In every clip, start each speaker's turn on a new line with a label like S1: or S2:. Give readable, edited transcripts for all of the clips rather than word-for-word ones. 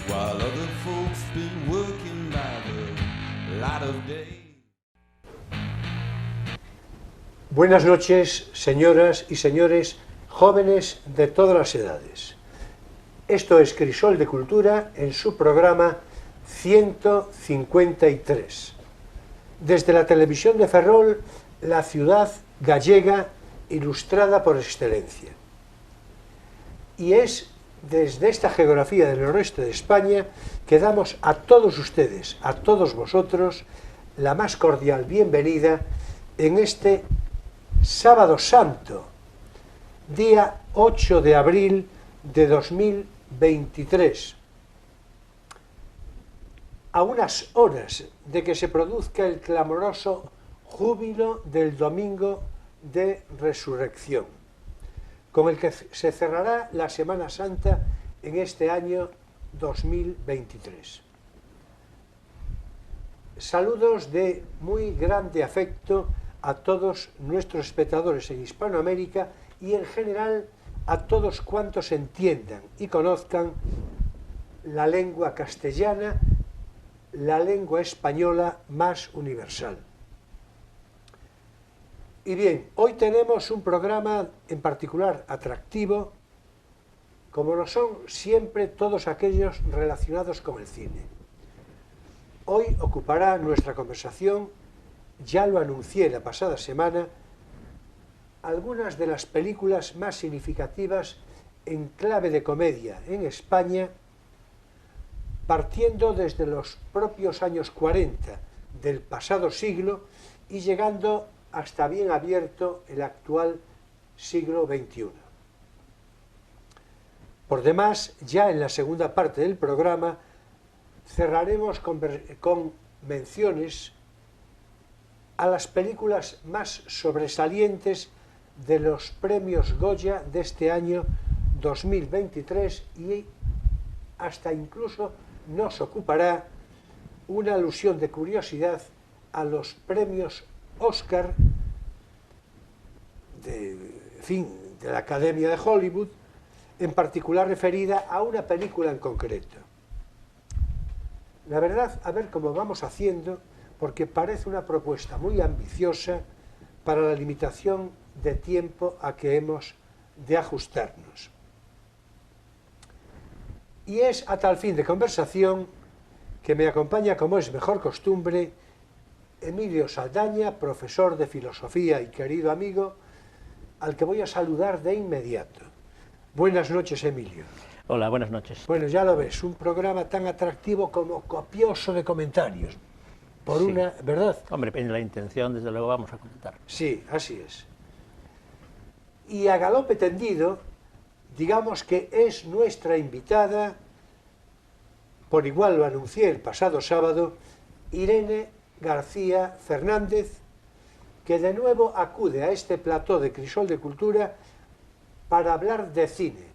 S1: While other folks been working by the light of day.
S2: Buenas noches, señoras y señores, jóvenes de todas las edades. Esto es Crisol de Cultura en su programa 153. Desde la televisión de Ferrol, la ciudad gallega ilustrada por excelencia. Y es desde esta geografía del noroeste de España que damos a todos ustedes, a todos vosotros, la más cordial bienvenida en este Sábado Santo, día 8 de abril de 2023. A unas horas de que se produzca el clamoroso júbilo del domingo de resurrección, con el que se cerrará la Semana Santa en este año 2023. Saludos de muy grande afecto a todos nuestros espectadores en Hispanoamérica y en general a todos cuantos entiendan y conozcan la lengua castellana, la lengua española más universal. Y bien, hoy tenemos un programa en particular atractivo, como lo son siempre todos aquellos relacionados con el cine. Hoy ocupará nuestra conversación, ya lo anuncié la pasada semana, algunas de las películas más significativas en clave de comedia en España, partiendo desde los propios años 40 del pasado siglo y llegando hasta bien abierto el actual siglo XXI. Por demás, ya en la segunda parte del programa cerraremos con menciones a las películas más sobresalientes de los premios Goya de este año 2023 y hasta incluso nos ocupará una alusión de curiosidad a los premios Oscar de la Academia de Hollywood, en particular referida a una película en concreto. La verdad, a ver cómo vamos haciendo, porque parece una propuesta muy ambiciosa para la limitación de tiempo a que hemos de ajustarnos. Y es a tal fin de conversación que me acompaña, como es mejor costumbre, Emilio Saldaña, profesor de filosofía y querido amigo, al que voy a saludar de inmediato. Buenas noches, Emilio.
S3: Hola, buenas noches.
S2: Bueno, ya lo ves, un programa tan atractivo como copioso de comentarios. Por sí. Una, ¿verdad?
S3: Hombre, en la intención, desde luego, vamos a comentar.
S2: Sí, así es. Y a galope tendido, digamos que es nuestra invitada, por igual lo anuncié el pasado sábado, Irene García Fernández, que de nuevo acude a este plató de Crisol de Cultura para hablar de cine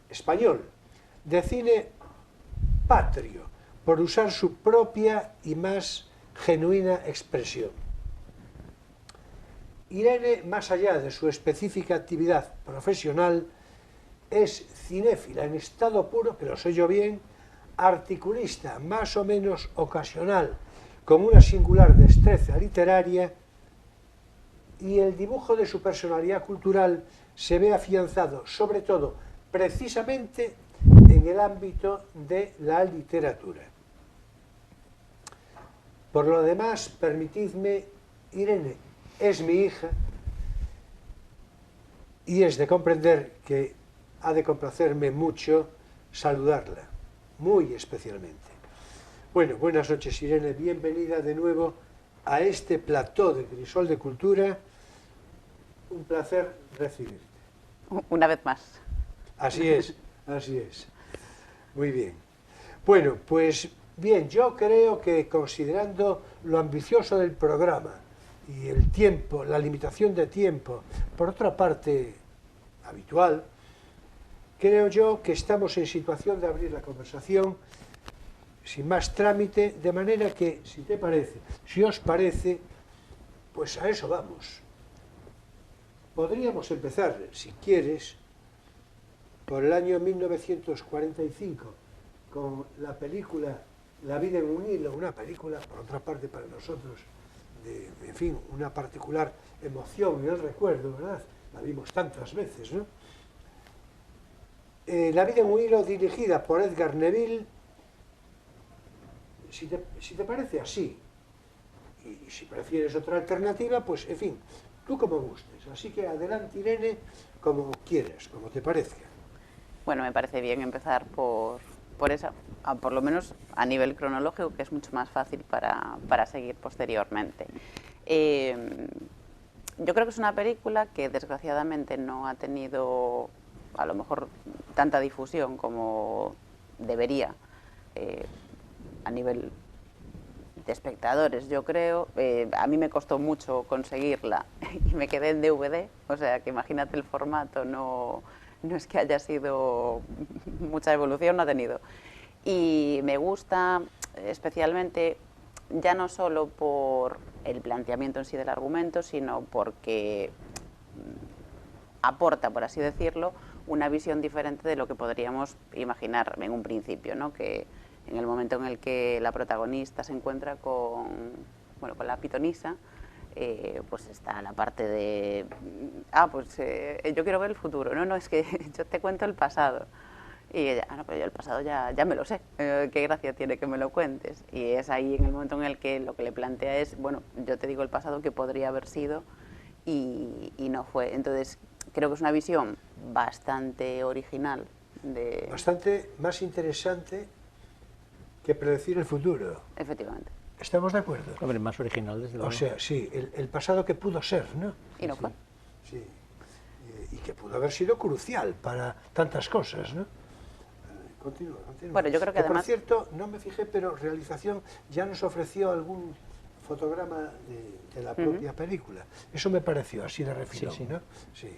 S2: español, de cine patrio, por usar su propia y más genuina expresión. Irene, más allá de su específica actividad profesional, es cinéfila en estado puro, que lo sé yo bien, articulista más o menos ocasional, con una singular destreza literaria, y el dibujo de su personalidad cultural se ve afianzado, sobre todo, precisamente en el ámbito de la literatura. Por lo demás, permitidme, Irene es mi hija, y es de comprender que ha de complacerme mucho saludarla, muy especialmente. Bueno, buenas noches, Irene, bienvenida de nuevo a este plató de Crisol de Cultura. Un placer recibirte.
S4: Una vez más.
S2: Así es, así es. Muy bien. Bueno, pues bien, yo creo que considerando lo ambicioso del programa y el tiempo, la limitación de tiempo, por otra parte habitual, creo yo que estamos en situación de abrir la conversación sin más trámite, de manera que, si te parece, si os parece, pues a eso vamos. Podríamos empezar, si quieres, por el año 1945, con la película La vida en un hilo, una película, por otra parte, para nosotros, en fin, una particular emoción en el recuerdo, ¿verdad? La vimos tantas veces, ¿no? La vida en un hilo, dirigida por Edgar Neville, si te parece así, y si prefieres otra alternativa, pues, en fin, tú como gustes. Así que adelante, Irene, como quieras, como te parezca.
S4: Bueno, me parece bien empezar por esa, por lo menos a nivel cronológico, que es mucho más fácil para seguir posteriormente. Yo creo que es una película que desgraciadamente no ha tenido a lo mejor tanta difusión como debería a nivel de espectadores, yo creo. A mí me costó mucho conseguirla y me quedé en DVD, o sea que imagínate el formato, no es que haya sido mucha evolución, no ha tenido. Y me gusta especialmente, ya no solo por el planteamiento en sí del argumento, sino porque aporta, por así decirlo, una visión diferente de lo que podríamos imaginar en un principio, ¿no? Que en el momento en el que la protagonista se encuentra con la pitonisa, pues está la parte de, yo quiero ver el futuro, no, es que yo te cuento el pasado. Y ella, no, pero yo el pasado ya me lo sé, qué gracia tiene que me lo cuentes. Y es ahí en el momento en el que lo que le plantea es, bueno, yo te digo el pasado que podría haber sido y no fue. Entonces, creo que es una visión bastante original.
S2: Bastante más interesante que predecir el futuro.
S4: Efectivamente.
S2: ¿Estamos de acuerdo?
S3: Hombre, más original, desde luego.
S2: O sea, sí, el pasado que pudo ser, ¿no?
S4: Y no fue.
S2: Sí. Y que pudo haber sido crucial para tantas cosas, ¿no? Continúa.
S4: Bueno, yo creo que además...
S2: Por cierto, no me fijé, pero Realización ya nos ofreció algún fotograma de la propia película. Eso me pareció así de refilón,
S3: sí.
S2: ¿no? Sí.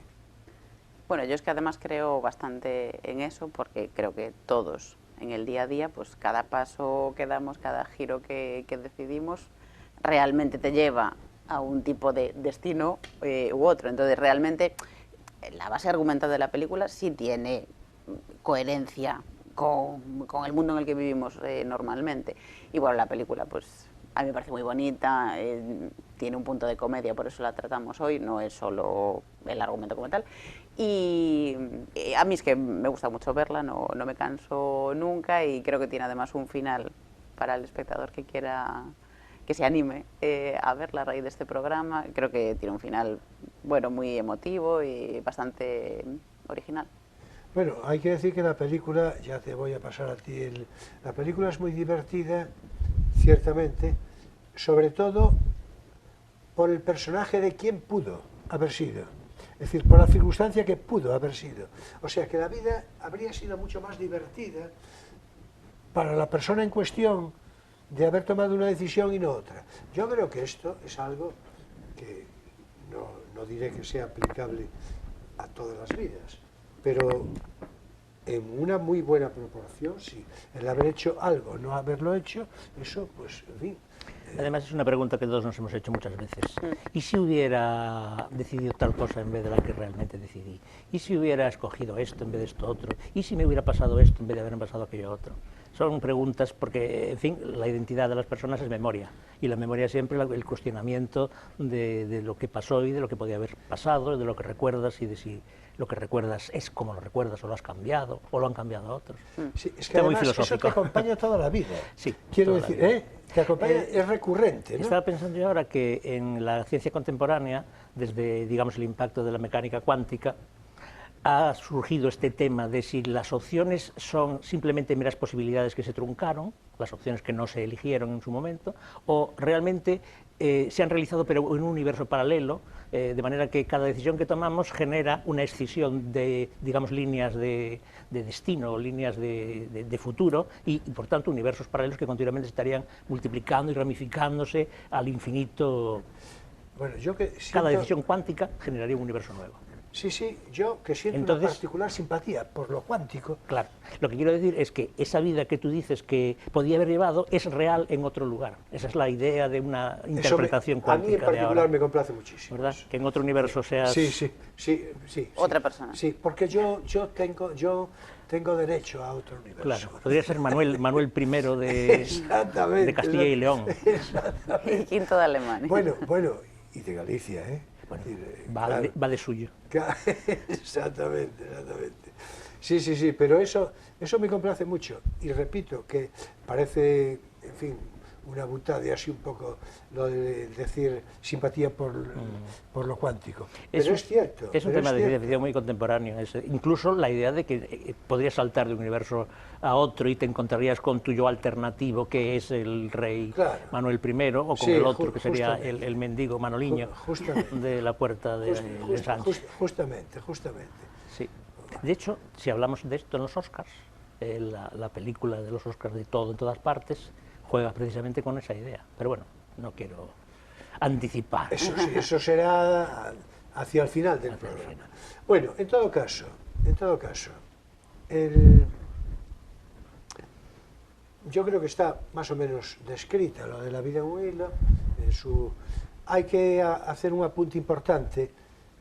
S4: Bueno, yo es que además creo bastante en eso, porque creo que todos en el día a día, pues cada paso que damos, cada giro que decidimos, realmente te lleva a un tipo de destino u otro. Entonces, realmente, la base argumental de la película sí tiene coherencia con el mundo en el que vivimos normalmente. Y bueno, la película, pues a mí me parece muy bonita, tiene un punto de comedia, por eso la tratamos hoy, no es solo el argumento como tal. Y a mí es que me gusta mucho verla, no me canso nunca, y creo que tiene además un final para el espectador que quiera, que se anime a verla a raíz de este programa. Creo que tiene un final, bueno, muy emotivo y bastante original.
S2: Bueno, hay que decir que la película, ya te voy a pasar a ti, la película es muy divertida, ciertamente, sobre todo por el personaje de quien pudo haber sido, es decir, por la circunstancia que pudo haber sido. O sea que la vida habría sido mucho más divertida para la persona en cuestión de haber tomado una decisión y no otra. Yo creo que esto es algo que no diré que sea aplicable a todas las vidas, pero en una muy buena proporción, sí. El haber hecho algo, no haberlo hecho, eso, pues, en fin.
S3: Además, es una pregunta que todos nos hemos hecho muchas veces. ¿Y si hubiera decidido tal cosa en vez de la que realmente decidí? ¿Y si hubiera escogido esto en vez de esto otro? ¿Y si me hubiera pasado esto en vez de haberme pasado aquello otro? Son preguntas porque, en fin, la identidad de las personas es memoria. Y la memoria es siempre el cuestionamiento de lo que pasó y de lo que podía haber pasado, de lo que recuerdas y de si lo que recuerdas es como lo recuerdas o lo has cambiado o lo han cambiado a otros.
S2: Sí, es que además eso te acompaña toda la vida.
S3: Sí,
S2: quiero decir, te acompaña, es recurrente, ¿no?
S3: Estaba pensando yo ahora que en la ciencia contemporánea, desde, digamos, el impacto de la mecánica cuántica, ha surgido este tema de si las opciones son simplemente meras posibilidades que se truncaron, las opciones que no se eligieron en su momento, o realmente se han realizado pero en un universo paralelo, de manera que cada decisión que tomamos genera una escisión de, digamos, líneas de destino, líneas de futuro, y por tanto universos paralelos que continuamente estarían multiplicando y ramificándose al infinito.
S2: Bueno, yo que
S3: Cada
S2: siento,
S3: decisión cuántica generaría un universo nuevo.
S2: sí, sí, yo que siento
S3: Entonces,
S2: una particular simpatía por lo cuántico.
S3: Claro, lo que quiero decir es que esa vida que tú dices que podía haber llevado es real en otro lugar. Esa es la idea de una interpretación
S2: A mí en
S3: cuántica de
S2: particular
S3: ahora,
S2: me complace muchísimo.
S3: ¿verdad? Que en otro universo seas...
S2: Sí, sí, sí, sí.
S4: Otra
S2: sí.
S4: persona.
S2: Sí, porque yo tengo derecho a otro universo.
S3: Claro, podría ser Manuel I de
S2: Exactamente.
S3: Castilla y León.
S4: Y quinto de Alemania.
S2: Bueno, y de Galicia, ¿eh?
S3: Bueno,
S2: Claro.
S3: va de suyo.
S2: Exactamente. Sí, pero eso me complace mucho. Y repito que parece, en fin, una butada así un poco lo de decir simpatía por lo cuántico. Pero es cierto.
S3: Es un
S2: pero
S3: tema de
S2: cierto.
S3: ciencia ficción muy contemporáneo. Incluso la idea de que podrías saltar de un universo a otro y te encontrarías con tu yo alternativo, que es el rey
S2: Claro.
S3: Manuel I, o con
S2: Sí,
S3: el otro, que sería
S2: justamente.
S3: el mendigo Manoliño
S2: Justamente.
S3: de la puerta de Sánchez.
S2: Justamente.
S3: Sí. De hecho, si hablamos de esto en los Oscars, la película de los Oscars de Todo en todas partes juega precisamente con esa idea. Pero bueno, no quiero anticipar.
S2: Eso sí, eso será hacia el final del programa. Bueno, en todo caso, yo creo que está más o menos descrita lo de la vida en un hilo. Hay que hacer un apunte importante.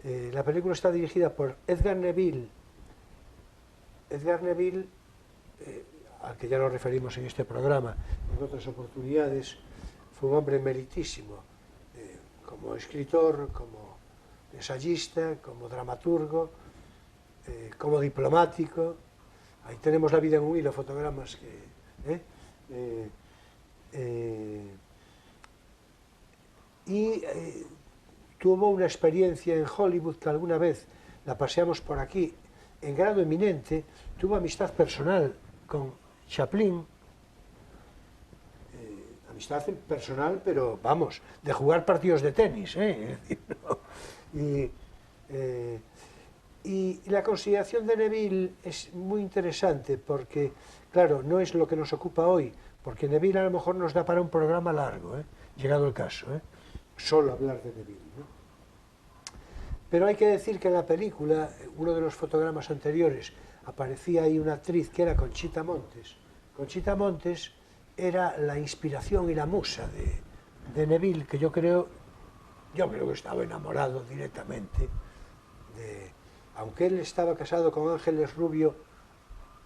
S2: La película está dirigida por Edgar Neville. Edgar Neville, al que ya nos referimos en este programa en otras oportunidades, fue un hombre meritísimo, como escritor, como ensayista, como dramaturgo, como diplomático. Ahí tenemos la vida en un hilo, fotogramas que... tuvo una experiencia en Hollywood que alguna vez la paseamos por aquí en grado eminente. Tuvo amistad personal con Chaplin, amistad personal, pero vamos, de jugar partidos de tenis, y la consideración de Neville es muy interesante porque, claro, no es lo que nos ocupa hoy, porque Neville a lo mejor nos da para un programa largo, llegado el caso, solo hablar de Neville, ¿no? Pero hay que decir que en la película, uno de los fotogramas anteriores, aparecía ahí una actriz que era Conchita Montes. Conchita Montes era la inspiración y la musa de Neville, que yo creo que estaba enamorado directamente aunque él estaba casado con Ángeles Rubio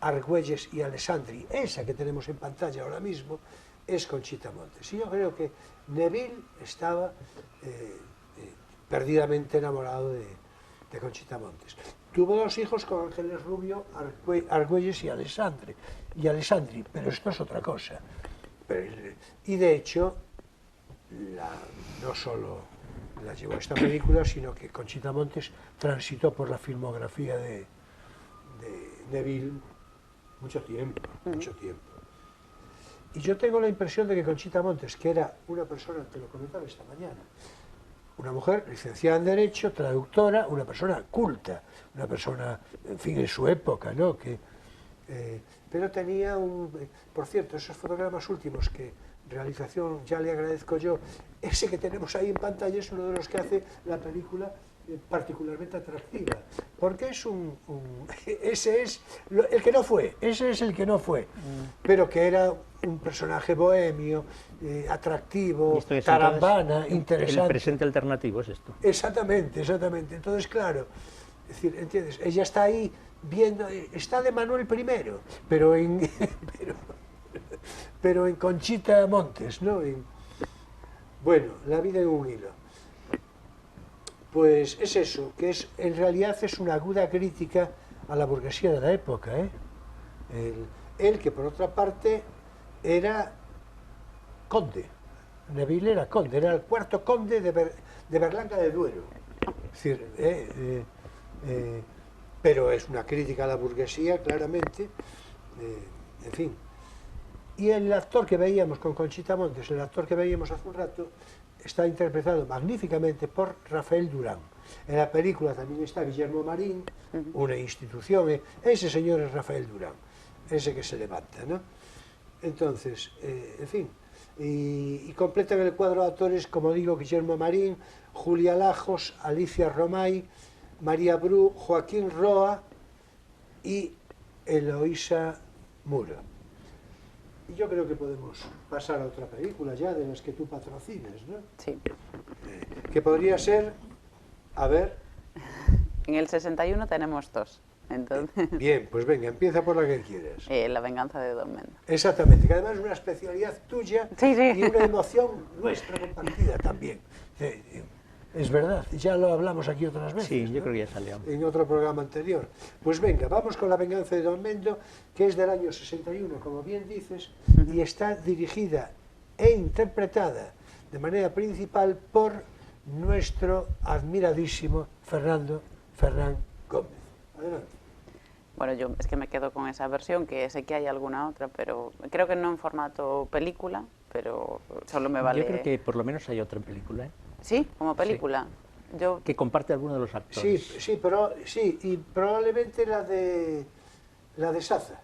S2: Argüelles y Alessandri, esa que tenemos en pantalla ahora mismo es Conchita Montes. Y yo creo que Neville estaba perdidamente enamorado de Conchita Montes. Tuvo dos hijos con Ángeles Rubio Argüelles y Alessandri, pero esto es otra cosa. Y de hecho, no solo la llevó a esta película, sino que Conchita Montes transitó por la filmografía de Neville mucho tiempo. Y yo tengo la impresión de que Conchita Montes, que era una persona, te lo comentaba esta mañana, una mujer licenciada en Derecho, traductora, una persona culta, una persona, en fin, en su época, ¿no? Pero tenía por cierto, esos fotogramas últimos que realización ya le agradezco yo, ese que tenemos ahí en pantalla es uno de los que hace la película particularmente atractiva, porque ese es el que no fue, pero que era un personaje bohemio, atractivo, tarambana, interesante.
S3: El presente alternativo es esto.
S2: Exactamente. Entonces, claro, es decir, ¿entiendes? Ella está ahí viendo, está de Manuel I, pero en Conchita Montes, ¿no? Bueno, la vida en un hilo. Pues es eso, que en realidad es una aguda crítica a la burguesía de la época, Él que por otra parte era conde. Neville era conde, era el cuarto conde de Berlanga de Duero. Es decir, pero es una crítica a la burguesía, claramente, en fin. Y el actor que veíamos con Conchita Montes, el actor que veíamos hace un rato, está interpretado magníficamente por Rafael Durán. En la película también está Guillermo Marín, una institución. Ese señor es Rafael Durán, ese que se levanta, ¿no? Entonces, en fin, y completan el cuadro de actores, como digo, Guillermo Marín, Julia Lajos, Alicia Romay, María Bru, Joaquín Roa y Eloísa Muro. Y yo creo que podemos pasar a otra película ya de las que tú patrocines, ¿no?
S4: Sí.
S2: Que podría ser, a ver...
S4: En el 61 tenemos dos. Entonces,
S2: Bien, pues venga, empieza por la que quieras.
S4: La venganza de Don Mendo.
S2: Exactamente, que además es una especialidad tuya
S4: Sí, sí.
S2: y una emoción nuestra compartida también. Es verdad, ya lo hablamos aquí otras veces.
S3: Sí, yo
S2: ¿no?
S3: creo que ya salió.
S2: En otro programa anterior. Pues venga, vamos con La venganza de Don Mendo, que es del año 61, como bien dices, y está dirigida e interpretada de manera principal por nuestro admiradísimo Fernán Gómez. Adelante.
S4: Bueno, yo es que me quedo con esa versión, que sé que hay alguna otra, pero creo que no en formato película, pero solo me vale...
S3: Yo creo que por lo menos hay otra película, ¿eh?
S4: Sí, como película. Yo...
S3: Que comparte alguno de los actores.
S2: Sí, pero sí, y probablemente la de Saza.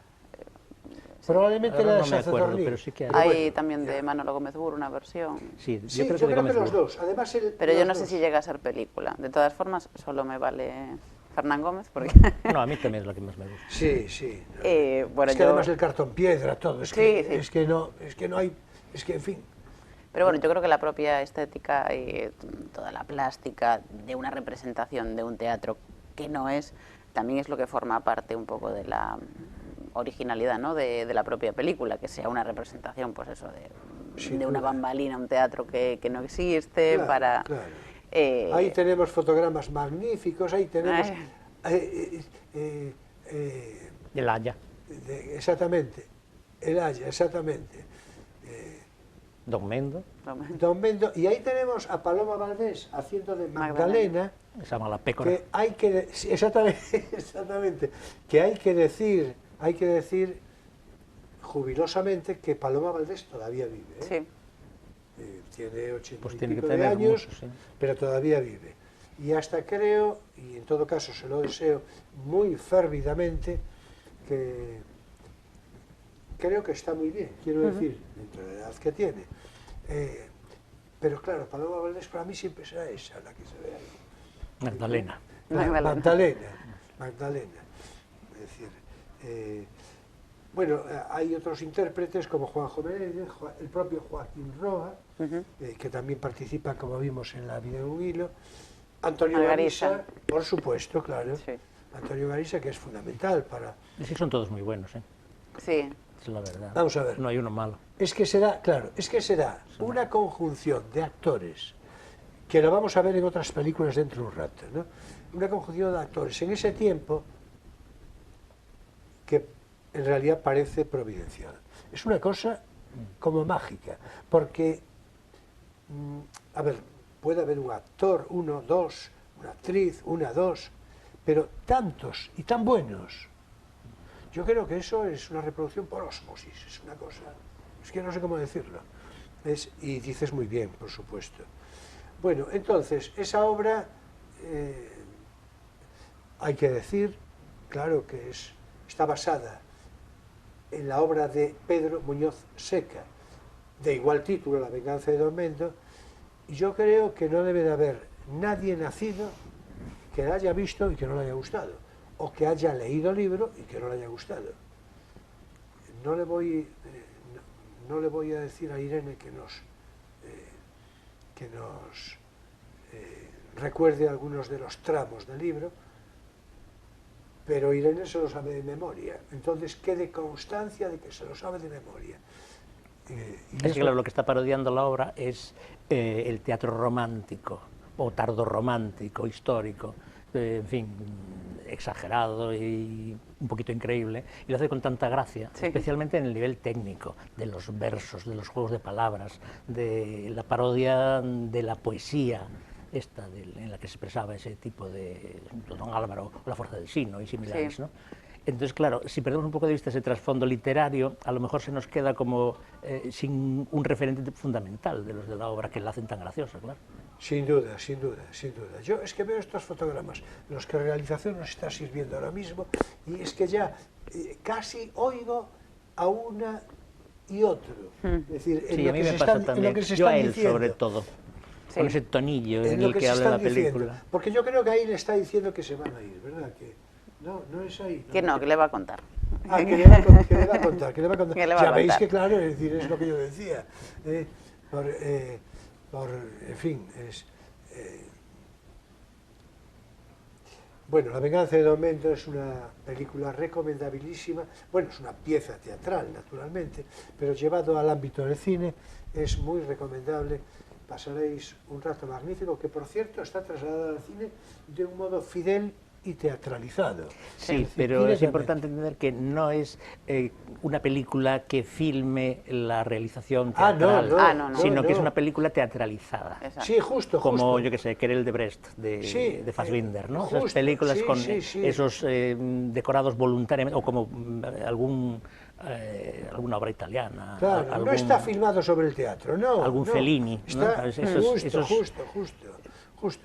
S2: Probablemente
S3: Ahora
S2: la de
S3: no me
S2: Saza
S3: acuerdo,
S2: Tornil.
S3: pero sí que hay.
S4: Hay
S2: bueno,
S4: también
S2: ya.
S4: de Manolo Gómez Bur una versión.
S3: Sí,
S2: Sí,
S3: yo creo que de Gómez
S2: los
S3: Bur.
S2: dos. Además,
S4: Pero yo
S2: los
S4: no sé
S2: dos.
S4: si llega a ser película. De todas formas, solo me vale Fernán Gómez, porque...
S3: No, a mí también es la que más me gusta.
S2: Sí, sí.
S4: bueno,
S2: es que
S4: yo...
S2: además el cartón piedra, todo. Es,
S4: Sí,
S2: que,
S4: sí.
S2: es que no hay. Es que, en fin.
S4: Pero bueno, yo creo que la propia estética y toda la plástica de una representación de un teatro que no es, también es lo que forma parte un poco de la originalidad, ¿no? de la propia película, que sea una representación, pues eso, de una bambalina, un teatro que no existe,
S2: Claro,
S4: para...
S2: claro. Ahí tenemos fotogramas magníficos, ahí tenemos...
S3: El Haya.
S2: Exactamente, el Haya, exactamente.
S3: Don Mendo.
S2: Don Mendo, y ahí tenemos a Paloma Valdés haciendo de Magdalena,
S3: Esa mala pécora.
S2: que hay que sí, exactamente, que hay que decir jubilosamente que Paloma Valdés todavía vive, ¿eh?
S4: Sí.
S2: Tiene 80
S3: Pues
S2: y
S3: tiene que
S2: pico de
S3: tener
S2: años,
S3: mucho, sí.
S2: pero todavía vive. Y hasta creo, y en todo caso se lo deseo muy fervidamente, que creo que está muy bien, quiero decir, dentro de la edad que tiene. Pero claro, Paloma Valdés para mí siempre será esa la que se ve ahí.
S3: Magdalena.
S2: Magdalena. Es decir, bueno, hay otros intérpretes como Juanjo Menéndez, el propio Joaquín Roa, que también participa, como vimos, en La vida de un hilo. Antonio Garisa, por supuesto, claro.
S4: Sí.
S2: Antonio Garisa, que es fundamental para...
S3: Es que son todos muy buenos, ¿eh?
S4: Sí.
S3: Es la verdad.
S2: Vamos a ver.
S3: No hay uno malo.
S2: Es que será, claro, es que será una conjunción de actores, que lo vamos a ver en otras películas dentro de un rato, ¿no? Una conjunción de actores en ese tiempo que en realidad parece providencial. Es una cosa como mágica, porque, a ver, puede haber un actor, uno, dos, una actriz, una, dos, pero tantos y tan buenos. Yo creo que eso es una reproducción por ósmosis, es una cosa, es que no sé cómo decirlo. Y dices muy bien, por supuesto. Bueno, entonces, esa obra, hay que decir, claro que está basada en la obra de Pedro Muñoz Seca, de igual título, La venganza de Don Mendo, y yo creo que no debe de haber nadie nacido que la haya visto y que no le haya gustado, o que haya leído el libro y que no le haya gustado. No le voy a decir a Irene que nos recuerde algunos de los tramos del libro, pero Irene se lo sabe de memoria, entonces quede constancia de que se lo sabe de memoria.
S3: Es que claro, lo que está parodiando la obra es el teatro romántico, o tardorromántico, histórico, en fin, exagerado y un poquito increíble, y lo hace con tanta gracia,
S4: Sí.
S3: especialmente en el nivel técnico, de los versos, de los juegos de palabras, de la parodia de la poesía, en la que se expresaba ese tipo de Don Álvaro o La fuerza del sino y similares,
S4: Sí.
S3: ¿no? Entonces, claro, si perdemos un poco de vista ese trasfondo literario, a lo mejor se nos queda como sin un referente fundamental de los de la obra que la hacen tan graciosa, claro.
S2: Sin duda, sin duda, sin duda. Yo es que veo estos fotogramas, los que realización nos está sirviendo ahora mismo, y es que ya casi oigo a una y otro. Es decir, en
S3: Sí,
S2: lo
S3: a mí
S2: que
S3: me
S2: se
S3: pasa
S2: están, en
S3: también.
S2: lo que se
S3: Yo a
S2: están
S3: él,
S2: diciendo.
S3: sobre todo,
S4: Sí.
S3: con ese tonillo
S2: En
S3: en
S2: lo
S3: el
S2: que
S3: que
S2: se
S3: habla en la
S2: están diciendo.
S3: película.
S2: Porque yo creo que ahí le está diciendo que se van a ir, ¿verdad? Que no es ahí.
S4: Que no, que le va a contar.
S2: Ah, que le va a contar, que le va a contar.
S4: Que le va a
S2: Ya veis
S4: contar.
S2: que claro, es decir, es lo que yo decía. En fin, bueno, La venganza de Don Mendo es una película recomendabilísima. Bueno, es una pieza teatral, naturalmente, pero llevado al ámbito del cine es muy recomendable. Pasaréis un rato magnífico, que por cierto está trasladado al cine de un modo fidel y teatralizado.
S3: Sí,
S2: Es decir,
S3: pero es
S2: directamente.
S3: importante entender que no es una película que filme la realización
S2: Ah, no,
S3: teatral,
S2: no,
S4: Ah, no, no.
S3: sino que es
S2: no.
S3: una película teatralizada.
S4: Exacto.
S2: Sí, justo,
S3: Como,
S2: justo.
S3: yo que sé, Querelle de Brest,
S2: Sí,
S3: de Fassbinder, ¿no?
S2: justo,
S3: Esas películas
S2: sí,
S3: con
S2: sí, sí.
S3: esos decorados voluntariamente, o como alguna obra italiana.
S2: Claro, no
S3: algún-
S2: está filmado sobre el teatro, no.
S3: algún
S2: no.
S3: Fellini, ¿no?
S2: Está
S3: ¿Sabes? Esos-
S2: justo.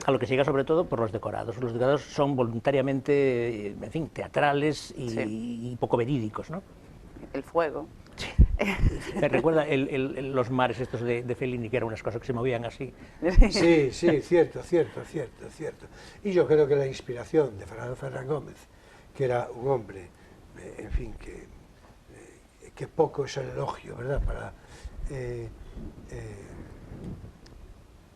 S3: A lo que se llega sobre todo por los decorados. Los decorados son voluntariamente, en fin, teatrales y poco verídicos, ¿no?
S4: El fuego.
S3: Me recuerda los mares estos de Fellini, que eran unas cosas que se movían así.
S2: Sí, cierto. Y yo creo que la inspiración de Fernando Ferrán Gómez, que era un hombre, en fin, que poco es el elogio, ¿verdad?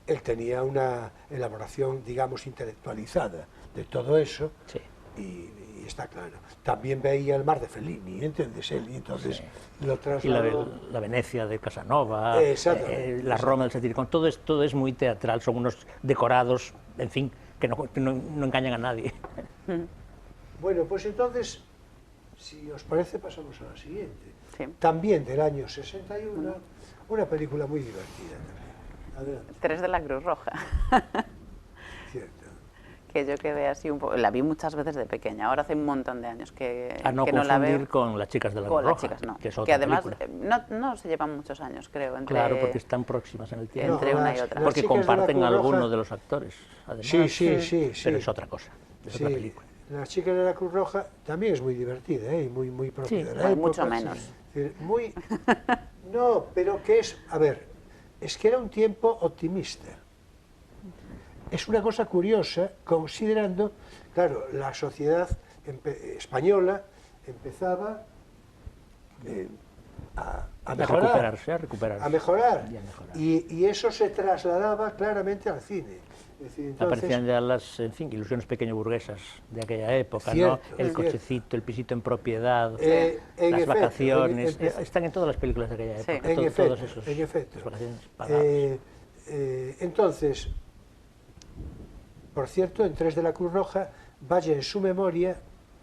S2: Él tenía una elaboración, digamos, intelectualizada de todo eso,
S3: Sí.
S2: y está claro. También veía el mar de Fellini, ¿entiendes? Él, y entonces lo
S3: Y la,
S2: trasladó.
S3: la Venecia de Casanova,
S2: Exactamente,
S3: la Roma del Satiricón, todo es muy teatral, son unos decorados, en fin, que no engañan a nadie.
S2: Bueno, pues entonces, si os parece, pasamos a la siguiente.
S4: Sí.
S2: También del año 61, una película muy divertida también. Adelante,
S4: 3 de la Cruz Roja.
S2: cierto.
S4: Que yo quedé así un poco... La vi muchas veces de pequeña, ahora hace un montón de años que,
S3: A no
S4: que no la
S3: confundir
S4: veo.
S3: con Las chicas de la
S4: Con
S3: Cruz
S4: las
S3: Roja,
S4: chicas, no.
S3: que es
S4: Que
S3: otra
S4: además
S3: película.
S4: no se llevan muchos años, creo, entre,
S3: Claro, porque están próximas en el tiempo.
S4: entre
S2: No,
S4: una
S2: las-
S4: y otra.
S2: las
S3: Porque
S2: chicas de la
S3: comparten
S2: Cruz Roja-
S3: algunos de los actores, además.
S2: Sí.
S3: Pero es otra cosa, es otra
S2: Sí,
S3: película.
S2: Las chicas de la Cruz Roja también es muy divertida, ¿eh? Y muy propia
S3: Sí,
S2: de la
S4: pero
S2: época.
S4: mucho menos.
S2: Es decir, muy... No, pero que es... A ver, es que era un tiempo optimista. Es una cosa curiosa, considerando, claro, la sociedad española empezaba a mejorar.
S3: A recuperarse.
S2: A mejorar.
S3: Y a mejorar.
S2: Y eso se trasladaba claramente al cine. Es decir, entonces,
S3: Aparecían ya las, en fin, ilusiones pequeño-burguesas de aquella época,
S2: Cierto,
S3: ¿no? El
S2: cierto.
S3: cochecito, el pisito en propiedad,
S2: en
S3: las
S2: efecto,
S3: vacaciones,
S2: en-
S3: están en todas las películas de aquella
S4: Sí.
S3: época,
S2: En efecto,
S3: todos esos,
S2: en efecto.
S3: las vacaciones pagadas.
S2: Entonces, por cierto, en 3 de la Cruz Roja, vaya en su memoria,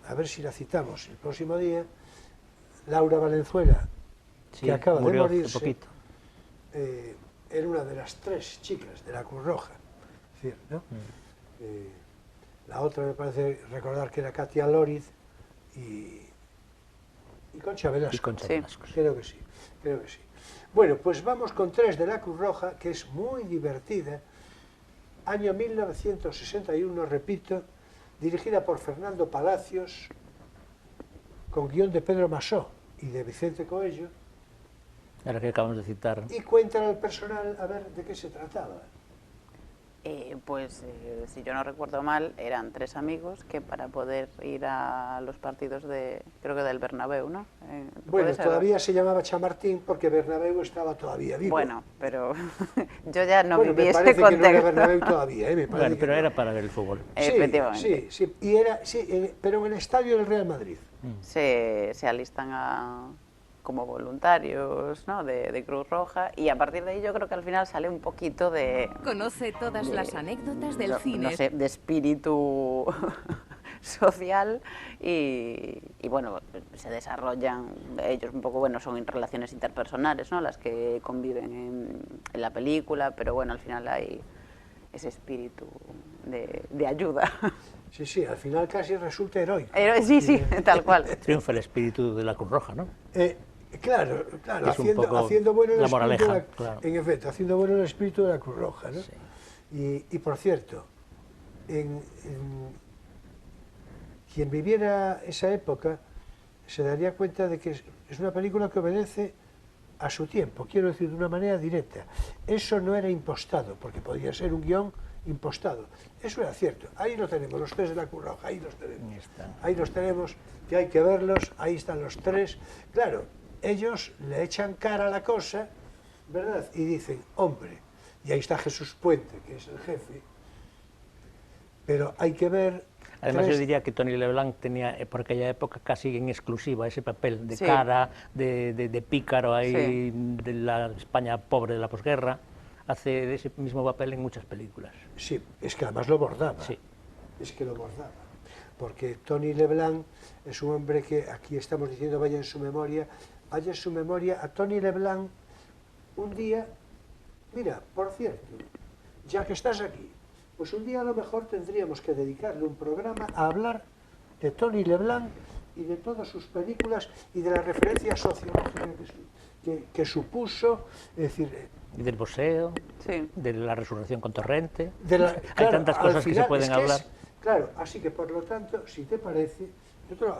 S2: a ver si la citamos el próximo día, Laura Valenzuela,
S3: Sí,
S2: que acaba de
S3: murió hace
S2: morirse,
S3: poquito.
S2: era una de las 3 chicas de la Cruz Roja. Es decir, ¿no? La otra me parece recordar que era Katia Loriz y Concha Velasco.
S3: Y Concha
S4: Sí.
S3: Velasco, sí.
S2: Creo que sí. Bueno, pues vamos con 3 de la Cruz Roja, que es muy divertida. Año 1961, repito, dirigida por Fernando Palacios, con guión de Pedro Masó y de Vicente Coello,
S3: Ahora que acabamos de citar,
S2: y cuentan al personal a ver de qué se trataba.
S4: Si yo no recuerdo mal, eran 3 amigos que para poder ir a los partidos creo que del Bernabéu, ¿no? ¿Puede
S2: Bueno,
S4: ser?
S2: todavía se llamaba Chamartín porque Bernabéu estaba todavía vivo.
S4: Bueno, pero yo ya no
S2: Bueno,
S4: viví
S2: me
S4: ese
S2: parece que no era
S4: contexto.
S2: Bernabéu todavía, me parece
S3: bueno,
S2: que
S3: pero
S2: no.
S3: era para ver el fútbol.
S4: Efectivamente.
S2: Sí, pero en el estadio del Real Madrid.
S4: Se alistan como voluntarios, ¿no? de Cruz Roja, y a partir de ahí yo creo que al final sale un poquito de...
S5: Conoce todas las anécdotas del
S4: no
S5: cine.
S4: sé, de espíritu social y bueno, se desarrollan ellos un poco, bueno, son relaciones interpersonales, ¿no? Las que conviven en la película, pero bueno, al final hay ese espíritu de ayuda.
S2: Sí, al final casi resulta heroico.
S4: Sí, tal cual.
S3: Triunfa el espíritu de la Cruz Roja, ¿no?
S2: Claro,
S3: Es un poco
S2: haciendo bueno el
S3: la
S2: espíritu
S3: moraleja,
S2: de la,
S3: claro.
S2: en efecto, haciendo bueno el espíritu de la Cruz Roja, ¿no?
S3: Sí.
S2: Y por cierto, quien viviera esa época se daría cuenta de que es una película que obedece a su tiempo, quiero decir de una manera directa. Eso no era impostado, porque podía ser un guión impostado. Eso era cierto. Ahí lo tenemos, los tres de la Cruz Roja, ahí los tenemos. Ahí los tenemos, que hay que verlos, ahí están los tres. Claro, ellos le echan cara a la cosa, ¿verdad? Y dicen, hombre, y ahí está Jesús Puente, que es el jefe, pero hay que ver...
S3: Además, yo diría que Tony Leblanc tenía por aquella época casi en exclusiva ese papel de
S4: Sí.
S3: cara, de pícaro ahí,
S4: Sí.
S3: de la España pobre de la posguerra. Hace de ese mismo papel en muchas películas.
S2: Sí, es que además lo bordaba.
S3: Sí.
S2: Es que lo bordaba. Porque Tony Leblanc es un hombre que aquí estamos diciendo vaya en su memoria. Vaya en su memoria a Tony Leblanc un día. Mira, por cierto, ya que estás aquí, pues un día a lo mejor tendríamos que dedicarle un programa a hablar de Tony Leblanc y de todas sus películas y de la referencia sociológica que supuso, es decir,
S3: Y del boxeo,
S4: Sí.
S3: de la resurrección con Torrente.
S2: Hay
S3: Hay tantas cosas que se pueden hablar.
S2: Claro, así que por lo tanto, si te parece,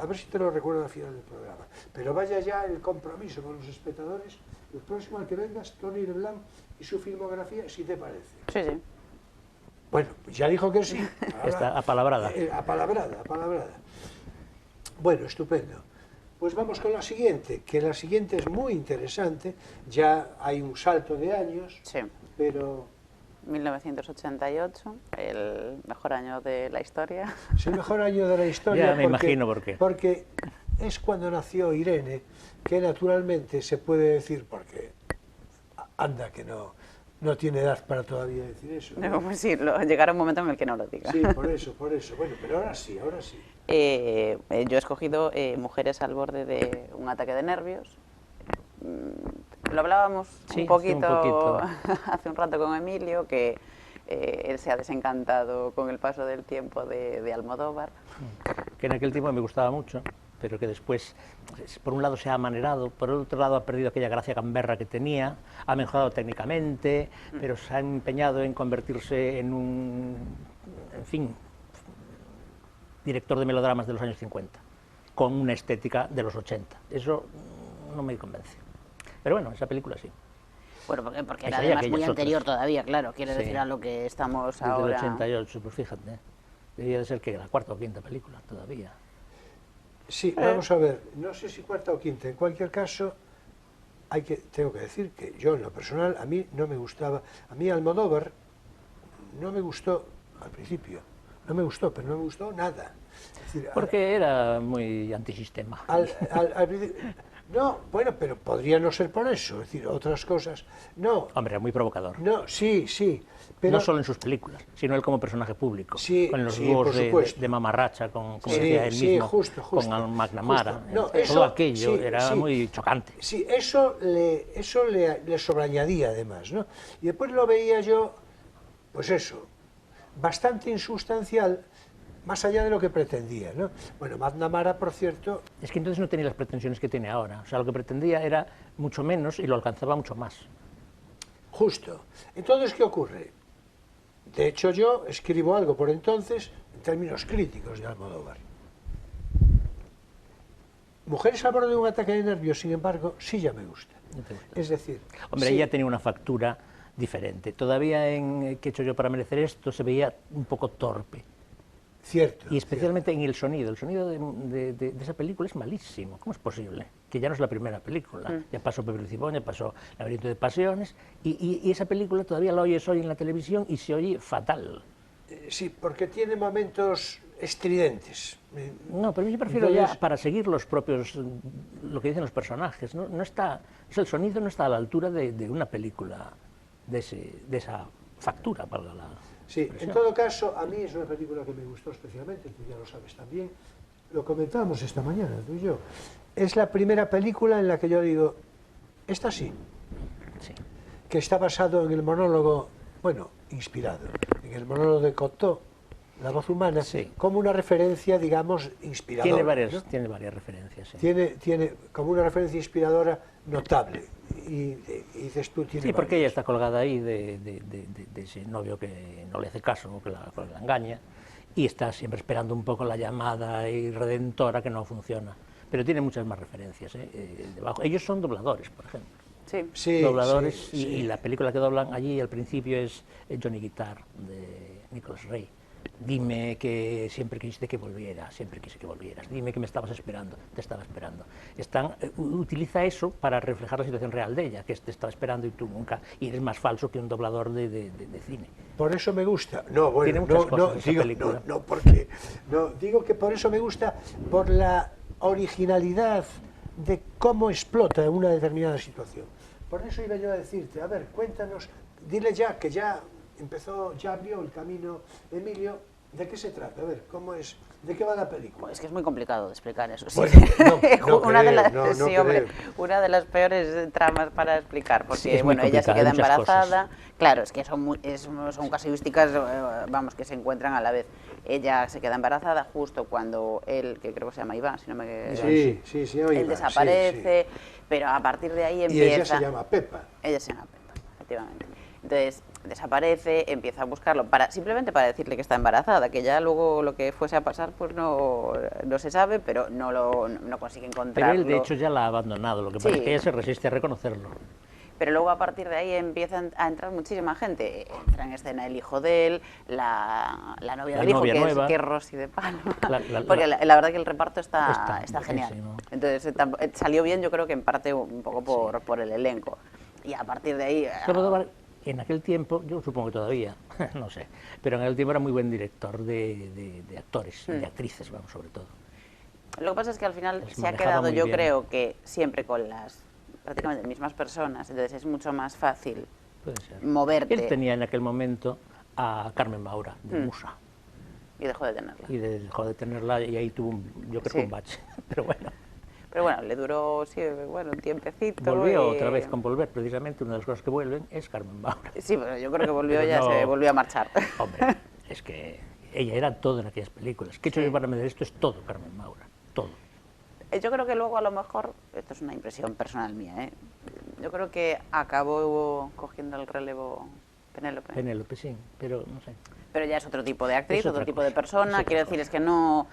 S2: a ver si te lo recuerdo al final del programa, pero vaya ya el compromiso con los espectadores, el próximo al que vengas, Tony Leblanc y su filmografía, si te parece.
S4: Sí, sí.
S2: Bueno, ya dijo que sí.
S3: Está apalabrada.
S2: Apalabrada. Bueno, estupendo. Pues vamos con la siguiente, que la siguiente es muy interesante, ya hay un salto de años,
S4: Sí.
S2: pero
S4: 1988, el mejor año de la historia.
S2: es el mejor año de la historia.
S3: Ya me imagino por qué.
S2: Porque es cuando nació Irene, que naturalmente se puede decir, porque anda que no tiene edad para todavía decir eso. ¿no?
S4: Pues sí, llegará un momento en el que no lo diga.
S2: Sí, por eso. Bueno, pero ahora sí.
S4: Yo he escogido Mujeres al borde de un ataque de nervios. Lo hablábamos
S3: Sí,
S4: un poquito
S3: un poquito.
S4: hace un rato con Emilio, que él se ha desencantado con el paso del tiempo de Almodóvar.
S3: Que en aquel tiempo me gustaba mucho, pero que después, por un lado se ha amanerado, por el otro lado ha perdido aquella gracia gamberra que tenía, ha mejorado técnicamente, pero se ha empeñado en convertirse en un, en fin, director de melodramas de los años 50, con una estética de los 80. Eso no me convence. Pero bueno, esa película sí.
S4: Bueno, porque era
S3: Esa y
S4: además muy
S3: aquellas
S4: anterior
S3: otras.
S4: todavía, claro, quiere
S3: Sí.
S4: decir a lo que estamos
S3: Desde el
S4: ahora.
S3: 88, pues fíjate, debía de ser que la cuarta o quinta película todavía.
S2: Sí, vamos a ver, no sé si cuarta o quinta, en cualquier caso, tengo que decir que yo en lo personal, a mí no me gustaba, a mí Almodóvar no me gustó al principio, pero no me gustó nada. Es decir,
S3: Porque era muy antisistema.
S2: al principio, no, bueno, pero podría no ser por eso, es decir, otras cosas, no,
S3: Hombre, era muy provocador.
S2: no, sí, pero...
S3: No solo en sus películas, sino él como personaje público.
S2: Sí,
S3: con los
S2: sí,
S3: dúos
S2: por supuesto.
S3: de mamarracha, como
S2: Sí,
S3: decía él
S2: sí,
S3: mismo,
S2: justo,
S3: con McNamara.
S2: justo. No,
S3: todo
S2: eso,
S3: aquello
S2: sí,
S3: era
S2: sí.
S3: muy chocante.
S2: Sí, eso le sobreañadía además, ¿no? Y después lo veía yo, pues eso, bastante insustancial, más allá de lo que pretendía, ¿no? Bueno, McNamara, por cierto,
S3: Es que entonces no tenía las pretensiones que tiene ahora. O sea, lo que pretendía era mucho menos y lo alcanzaba mucho más.
S2: justo. Entonces, ¿qué ocurre? De hecho, yo escribo algo por entonces, en términos críticos de Almodóvar. Mujeres al borde de un ataque de nervios, sin embargo, sí ya me gusta.
S3: ¿No te gusta?
S2: Es decir,
S3: Hombre,
S2: sí,
S3: ella tenía una factura diferente. Todavía en ¿Qué he hecho yo para merecer esto? Se veía un poco torpe.
S2: cierto.
S3: Y especialmente en el sonido. El sonido de esa película es malísimo. ¿Cómo es posible? Que ya no es la primera película. Ya pasó Pepe y Cibón, ya pasó Laberinto de Pasiones. Y esa película todavía la oyes hoy en la televisión y se oye fatal.
S2: Sí, porque tiene momentos estridentes.
S3: No, pero yo prefiero
S2: Entonces-
S3: ya para seguir los propios, lo que dicen los personajes. No está, el sonido no está a la altura de una película de esa factura, para la...
S2: Sí, en
S3: expresión.
S2: todo caso, a mí es una película que me gustó especialmente, tú ya lo sabes también, lo comentamos esta mañana, tú y yo. Es la primera película en la que yo digo, esta sí,
S3: Sí.
S2: que está basado en el monólogo, bueno, inspirado, en el monólogo de Cocteau, La voz humana,
S3: Sí.
S2: como una referencia, digamos, inspiradora. ¿no?
S3: Tiene varias referencias. Sí.
S2: Tiene como una referencia inspiradora notable. Y dices tú, tiene
S3: Sí, porque ella
S2: varias.
S3: está colgada ahí de ese novio que no le hace caso, que la engaña, y está siempre esperando un poco la llamada y redentora que no funciona. Pero tiene muchas más referencias debajo. Ellos son dobladores, por ejemplo.
S4: Sí.
S2: Sí,
S3: dobladores,
S2: sí, sí.
S3: y la película que doblan allí al principio es Johnny Guitar, de Nicholas Ray. Dime que siempre quisiste que volviera, siempre quise que volvieras. Dime que me estabas esperando, te estaba esperando. Utiliza eso para reflejar la situación real de ella, que te estaba esperando y tú nunca, y eres más falso que un doblador de cine.
S2: Por eso me gusta. No, bueno,
S3: Tiene muchas
S2: no,
S3: cosas
S2: no,
S3: esa
S2: digo,
S3: película.
S2: no, porque no, digo que por eso me gusta, por la originalidad de cómo explota una determinada situación. Por eso iba yo a decirte, a ver, cuéntanos, dile ya que ya empezó, ya abrió el camino Emilio, ¿de qué se trata? A ver, ¿cómo es? ¿De qué va la película?
S4: Pues es que es muy complicado de explicar eso. Sí.
S2: Bueno, no
S4: una de
S2: creo,
S4: las,
S2: no
S4: sí, hombre,
S2: creo.
S4: una de las peores tramas para explicar, porque
S3: Sí, es muy
S4: bueno, ella se
S3: complicado, hay
S4: queda
S3: muchas
S4: embarazada. Claro, es que son casuísticas, vamos, que se encuentran a la vez. Ella se queda embarazada justo cuando él, que creo que se llama Iván, si no me
S2: Sí, sí, sí, oye,
S4: él desaparece, pero a partir de ahí empieza.
S2: Y ella se llama Pepa.
S4: Ella se llama Pepa, efectivamente. Entonces desaparece, empieza a buscarlo simplemente para decirle que está embarazada, que ya luego lo que fuese a pasar pues no se sabe, pero no consigue
S3: Pero
S4: encontrarlo.
S3: él, de hecho, ya la ha abandonado, lo que pasa es que ella se resiste a reconocerlo.
S4: Pero luego a partir de ahí empiezan a entrar muchísima gente. Entra en escena el hijo de él, la novia del hijo, que es Rosy de Palma. Porque la verdad que el reparto está genial. Entonces salió bien, yo creo que en parte un poco por el elenco. Y a partir de ahí...
S3: En aquel tiempo, yo supongo que todavía, no sé, pero en aquel tiempo era muy buen director de actores y de actrices, vamos, sobre todo.
S4: Lo que pasa es que al final se ha quedado, yo creo que siempre con las prácticamente mismas personas, entonces es mucho más fácil moverte.
S3: Él tenía en aquel momento a Carmen Maura, de Musa.
S4: Y dejó de tenerla.
S3: Y dejó de tenerla y ahí tuvo, yo creo, un bache, pero bueno.
S4: Pero bueno, le duró, sí, bueno, un tiempecito.
S3: Volvió otra vez con Volver, precisamente, una de las cosas que vuelven es Carmen Maura.
S4: Sí, pero yo creo que volvió se volvió a marchar.
S3: Hombre, es que ella era todo en aquellas películas. ¿Qué he hecho yo para medir esto? Es todo Carmen Maura, todo.
S4: Yo creo que luego a lo mejor, esto es una impresión personal mía, yo creo que acabó cogiendo el relevo Penélope.
S3: Penélope, sí, pero no sé.
S4: Pero ya es otro tipo de actriz, otro tipo de persona. Quiero decir, es que no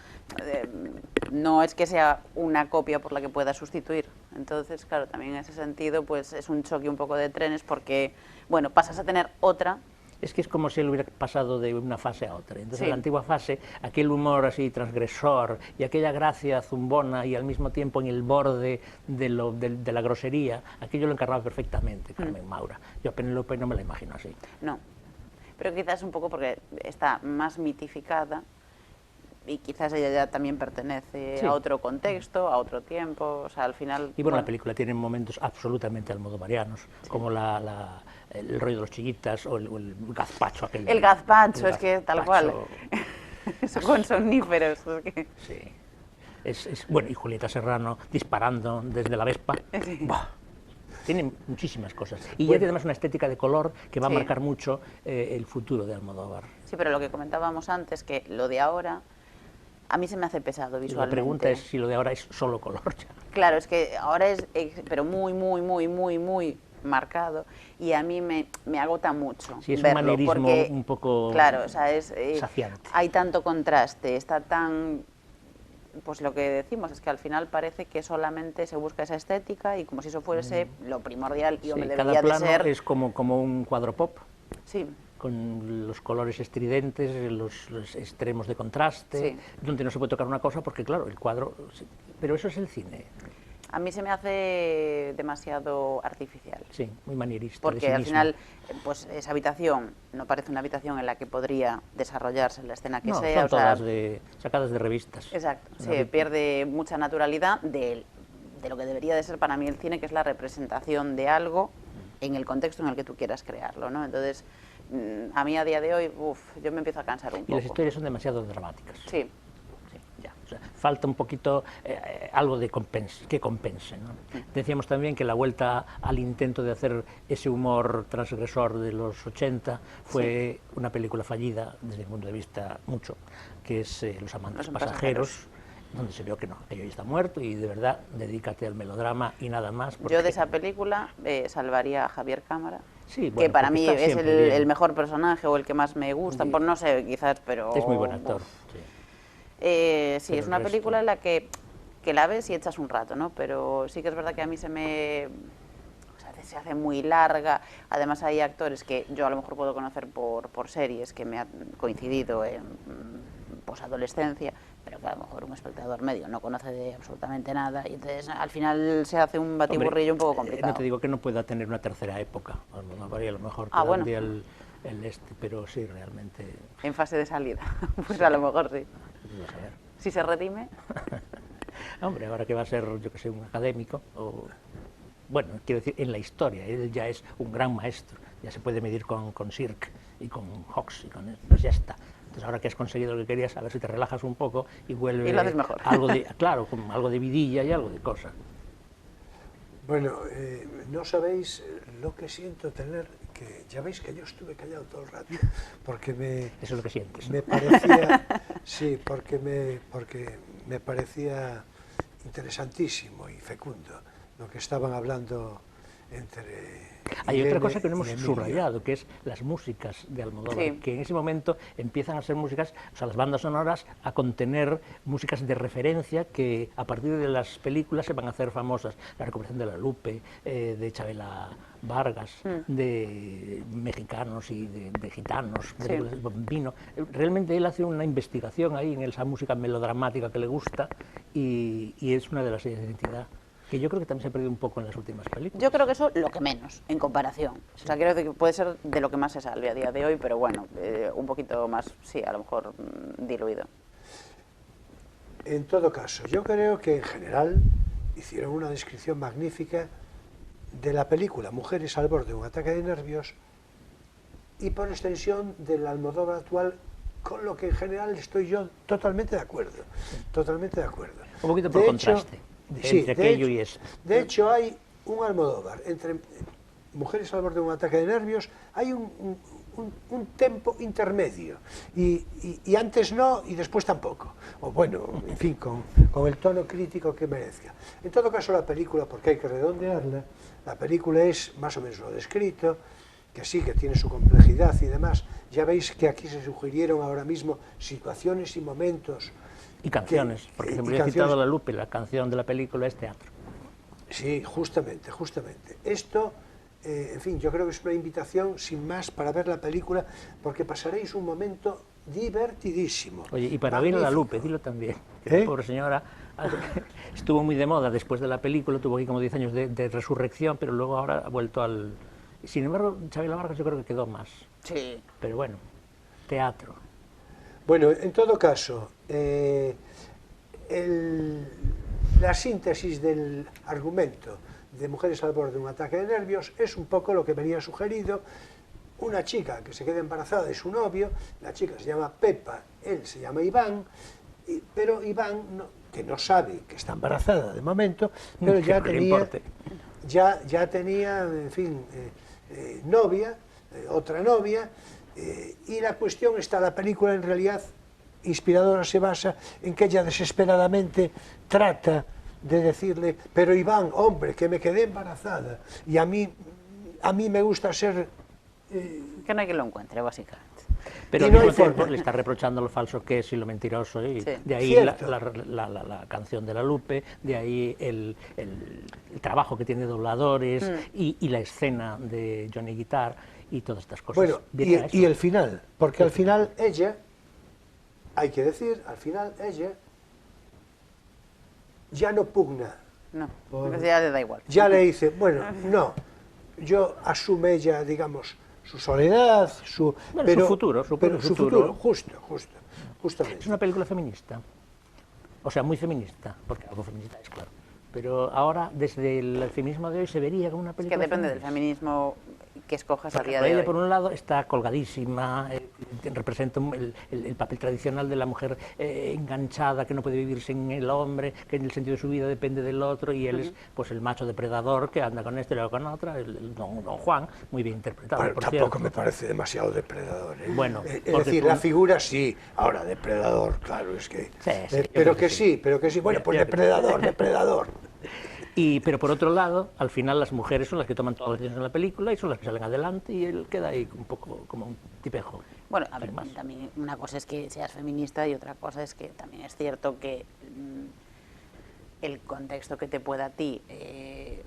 S4: es que sea una copia por la que pueda sustituir. Entonces, claro, también en ese sentido, pues es un choque un poco de trenes porque, bueno, pasas a tener otra.
S3: Es que es como si él hubiera pasado de una fase a otra. Entonces, en la antigua fase, aquel humor así transgresor y aquella gracia zumbona y al mismo tiempo en el borde de la grosería, aquello lo encarnaba perfectamente Carmen Maura. Yo a Penélope no me la imagino así.
S4: No. Pero quizás un poco porque está más mitificada y quizás ella ya también pertenece a otro contexto, a otro tiempo, o sea, al final...
S3: Y bueno, la película tiene momentos absolutamente almodovarianos, como el rollo de los chillitas o el gazpacho aquel.
S4: El gazpacho, es que tal cual. Con soníferos. Es que...
S3: Sí. Bueno, y Julieta Serrano disparando desde la Vespa. Sí. ¡Bah! Tiene muchísimas cosas. Y ya tiene además una estética de color que va a marcar mucho el futuro de Almodóvar.
S4: Sí, pero lo que comentábamos antes, que lo de ahora, a mí se me hace pesado visualmente.
S3: La pregunta es si lo de ahora es solo color ya.
S4: Claro, es que ahora es, pero muy, muy, muy, muy, muy marcado y a mí me agota mucho.
S3: Sí, es
S4: verlo,
S3: un manierismo
S4: porque,
S3: un poco
S4: claro, o sea, es
S3: saciante.
S4: Hay tanto contraste, está tan... Pues lo que decimos es que al final parece que solamente se busca esa estética y como si eso fuese lo primordial y hombre, debería
S3: cada plano
S4: de ser...
S3: es como un cuadro pop.
S4: Sí.
S3: Con los colores estridentes, los extremos de contraste, donde no se puede tocar una cosa porque, claro, el cuadro... Pero eso es el cine.
S4: A mí se me hace demasiado artificial.
S3: Sí, muy manierista.
S4: Porque al final, pues esa habitación no parece una habitación en la que podría desarrollarse la escena que sea.
S3: Son todas sacadas de revistas.
S4: Exacto, se pierde mucha naturalidad de lo que debería de ser para mí el cine, que es la representación de algo en el contexto en el que tú quieras crearlo, ¿no? Entonces, a mí a día de hoy, yo me empiezo a cansar un poco.
S3: Y las historias son demasiado dramáticas.
S4: Sí.
S3: O sea, falta un poquito algo que compense, ¿no? Decíamos también que la vuelta al intento de hacer ese humor transgresor de los 80 fue una película fallida desde mi punto de vista mucho, que es Los amantes pasajeros, donde se vio que no, aquello ya está muerto y de verdad dedícate al melodrama y nada más.
S4: Yo de esa película salvaría a Javier Cámara.
S3: Sí, bueno,
S4: que para mí es el mejor personaje o el que más me gusta, por no sé, quizás, pero...
S3: Es muy buen actor, sí.
S4: Sí, es una película en la que la ves y echas un rato, ¿no? Pero sí que es verdad que a mí se me se hace muy larga. Además hay actores que yo a lo mejor puedo conocer por series que me han coincidido en posadolescencia, pero que a lo mejor un espectador medio no conoce de absolutamente nada, y entonces al final se hace un batiburrillo un poco complicado.
S3: No te digo que no pueda tener una tercera época, a lo mejor
S4: bueno.
S3: el pero sí, realmente...
S4: En fase de salida, pues sí. A lo mejor sí.
S3: Vamos a ver.
S4: Si se redime...
S3: Hombre, ahora que va a ser, yo que sé, un académico, o... Bueno, quiero decir, en la historia, él ya es un gran maestro, ya se puede medir con Sirk y con Hawks, y con él, pues ya está. Entonces ahora que has conseguido lo que querías, a ver si te relajas un poco y vuelve...
S4: Y lo haces mejor.
S3: Algo de, claro, con algo de vidilla y algo de cosa.
S2: Bueno, no sabéis lo que siento tener, que ya veis que yo estuve callado todo el rato, porque
S3: Eso es lo que sientes, ¿no?
S2: me parecía, sí, porque me parecía interesantísimo y fecundo lo que estaban hablando entre...
S3: Hay otra cosa que no hemos
S2: y Emilio.
S3: subrayado, que es las músicas de Almodóvar,
S4: Sí.
S3: que en ese momento empiezan a ser músicas, o sea, las bandas sonoras, a contener músicas de referencia que a partir de las películas se van a hacer famosas. La recuperación de La Lupe, de Chabela Vargas, de mexicanos y de gitanos, de
S4: Sí.
S3: películas del Bambino. Realmente él hace una investigación ahí en esa música melodramática que le gusta y es una de las señas de identidad que yo creo que también se ha perdido un poco en las últimas películas.
S4: Yo creo que eso lo que menos, en comparación. O sea, quiero decir que puede ser de lo que más se salve a día de hoy, pero bueno, un poquito más, sí, a lo mejor diluido.
S2: En todo caso, yo creo que en general hicieron una descripción magnífica de la película Mujeres al borde de un ataque de nervios y por extensión del Almodóvar actual, con lo que en general estoy yo totalmente de acuerdo. Totalmente de acuerdo.
S3: Un poquito por contraste. Entre aquello y esto.
S2: De hecho, hay un Almodóvar, entre Mujeres al borde de un ataque de nervios, hay un tempo intermedio, y antes no, y después tampoco. O bueno, en fin, con el tono crítico que merezca. En todo caso, la película, porque hay que redondearla, la película es más o menos lo descrito, que sí, que tiene su complejidad y demás. Ya veis que aquí se sugirieron ahora mismo situaciones y momentos.
S3: Y canciones, porque se me había citado La Lupe, la canción de la película es teatro.
S2: Sí, justamente. Esto, en fin, yo creo que es una invitación sin más para ver la película, porque pasaréis un momento divertidísimo.
S3: Oye, y para oír a La Lupe, dilo también, que la pobre señora estuvo muy de moda después de la película, tuvo aquí como 10 años de resurrección, pero luego ahora ha vuelto al... Sin embargo, Chabela Vargas yo creo que quedó más.
S4: Sí.
S3: Pero bueno, teatro.
S2: Bueno, en todo caso, la síntesis del argumento de Mujeres al borde de un ataque de nervios es un poco lo que venía sugerido. Una chica que se queda embarazada de su novio, la chica se llama Pepa, él se llama Iván, pero Iván, que no sabe que está embarazada de momento, pero ya tenía, en fin, novia, otra novia, y la cuestión está, la película en realidad inspiradora se basa en que ella desesperadamente trata de decirle, pero Iván, hombre, que me quedé embarazada, y a mí me gusta ser...
S4: Que no hay que lo encuentre, básicamente.
S3: Pero al mismo tiempo le está reprochando lo falso que es y lo mentiroso, y
S4: Sí.
S3: de ahí la canción de La Lupe, de ahí el trabajo que tiene dobladores y la escena de Johnny Guitar y todas estas cosas.
S2: Bueno, y el final, porque al final ella, hay que decir, al final ella ya no pugna.
S4: No, ya le da igual.
S2: Ya le dice, bueno, no, yo asume ella, digamos, su soledad, su
S3: futuro,
S2: justamente.
S3: Es una película feminista, o sea, muy feminista, porque algo feminista es, claro. Pero ahora, desde el feminismo de hoy, se vería como una película
S4: Es que depende del
S3: feminista.
S4: feminismo que escojas a
S3: Porque
S4: día de
S3: ella,
S4: hoy.
S3: por un lado, está colgadísima, representa el papel tradicional de la mujer enganchada, que no puede vivir sin el hombre, que en el sentido de su vida depende del otro, y él es pues el macho depredador que anda con este y luego con otra, el don Juan, muy bien interpretado,
S2: Bueno,
S3: por
S2: tampoco
S3: cierto.
S2: me parece demasiado depredador.
S3: Bueno,
S2: es
S3: porque
S2: decir, la figura sí, ahora depredador, claro, es que...
S3: Sí, sí, yo
S2: pero
S3: creo
S2: que
S3: que sí.
S2: sí, bueno, pues depredador.
S3: Pero por otro lado, al final las mujeres son las que toman todas las decisiones en la película y son las que salen adelante, y él queda ahí un poco como un tipejo.
S4: Bueno, a ver,
S3: Sin más.
S4: también una cosa es que seas feminista y otra cosa es que también es cierto que el contexto que te pueda a ti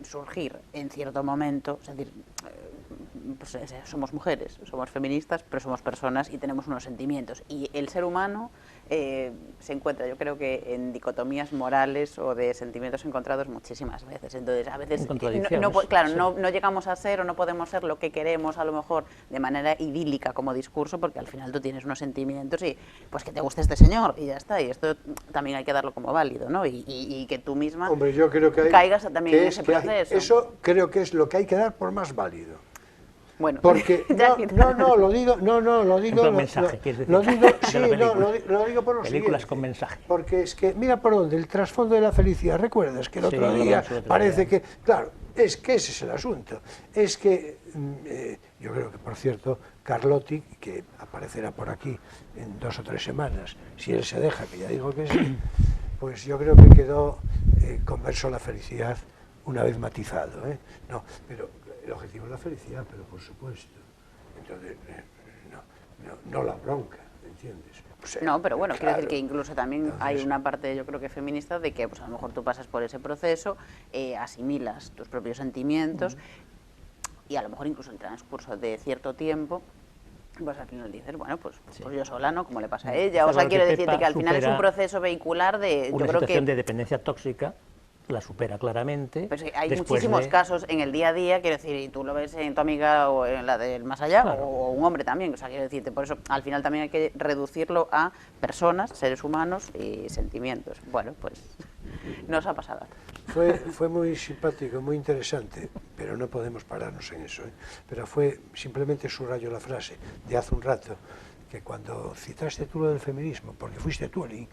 S4: surgir en cierto momento, es decir, pues, somos mujeres, somos feministas, pero somos personas y tenemos unos sentimientos. Y el ser humano se encuentra, yo creo que en dicotomías morales o de sentimientos encontrados muchísimas veces. Entonces, a veces no llegamos a ser o no podemos ser lo que queremos, a lo mejor de manera idílica como discurso, porque al final tú tienes unos sentimientos y pues que te guste este señor y ya está. Y esto también hay que darlo como válido, ¿no? Y que tú misma
S2: yo creo que
S4: caigas también en ese proceso.
S2: Eso creo que es lo que hay que dar por más válido.
S4: Bueno,
S2: porque lo digo
S3: mensaje,
S2: lo digo por lo
S3: películas
S2: siguiente,
S3: con mensaje,
S2: porque es que mira por dónde el trasfondo de la felicidad. Recuerdas que el otro día parece que, claro, es que ese es el asunto, es que yo creo que, por cierto, Carlotti, que aparecerá por aquí en 2 o 3 semanas, si él se deja, que ya digo que sí, pues yo creo que quedó converso a la felicidad una vez matizado, no, pero el objetivo es la felicidad, pero por supuesto. Entonces, no la bronca, ¿entiendes? Pues,
S4: no, pero bueno,
S2: claro.
S4: Quiero decir que incluso también hay una parte, yo creo que feminista, de que pues a lo mejor tú pasas por ese proceso, asimilas tus propios sentimientos y a lo mejor incluso en el transcurso de cierto tiempo, pues al final dices, bueno, pues yo sola, ¿no? Como le pasa a ella. O sea, quiero decirte que al final es un proceso vehicular de...
S3: Una situación de dependencia tóxica, la supera claramente.
S4: Pues hay muchísimos casos en el día a día, quiero decir, y tú lo ves en tu amiga o en la del más allá, claro, o un hombre también, o sea, quiero decirte, por eso al final también hay que reducirlo a personas, seres humanos y sentimientos. Bueno, pues nos ha pasado.
S2: Fue muy simpático, muy interesante, pero no podemos pararnos en eso, Pero fue, simplemente subrayo la frase de hace un rato, que cuando citaste tú lo del feminismo, porque fuiste tú el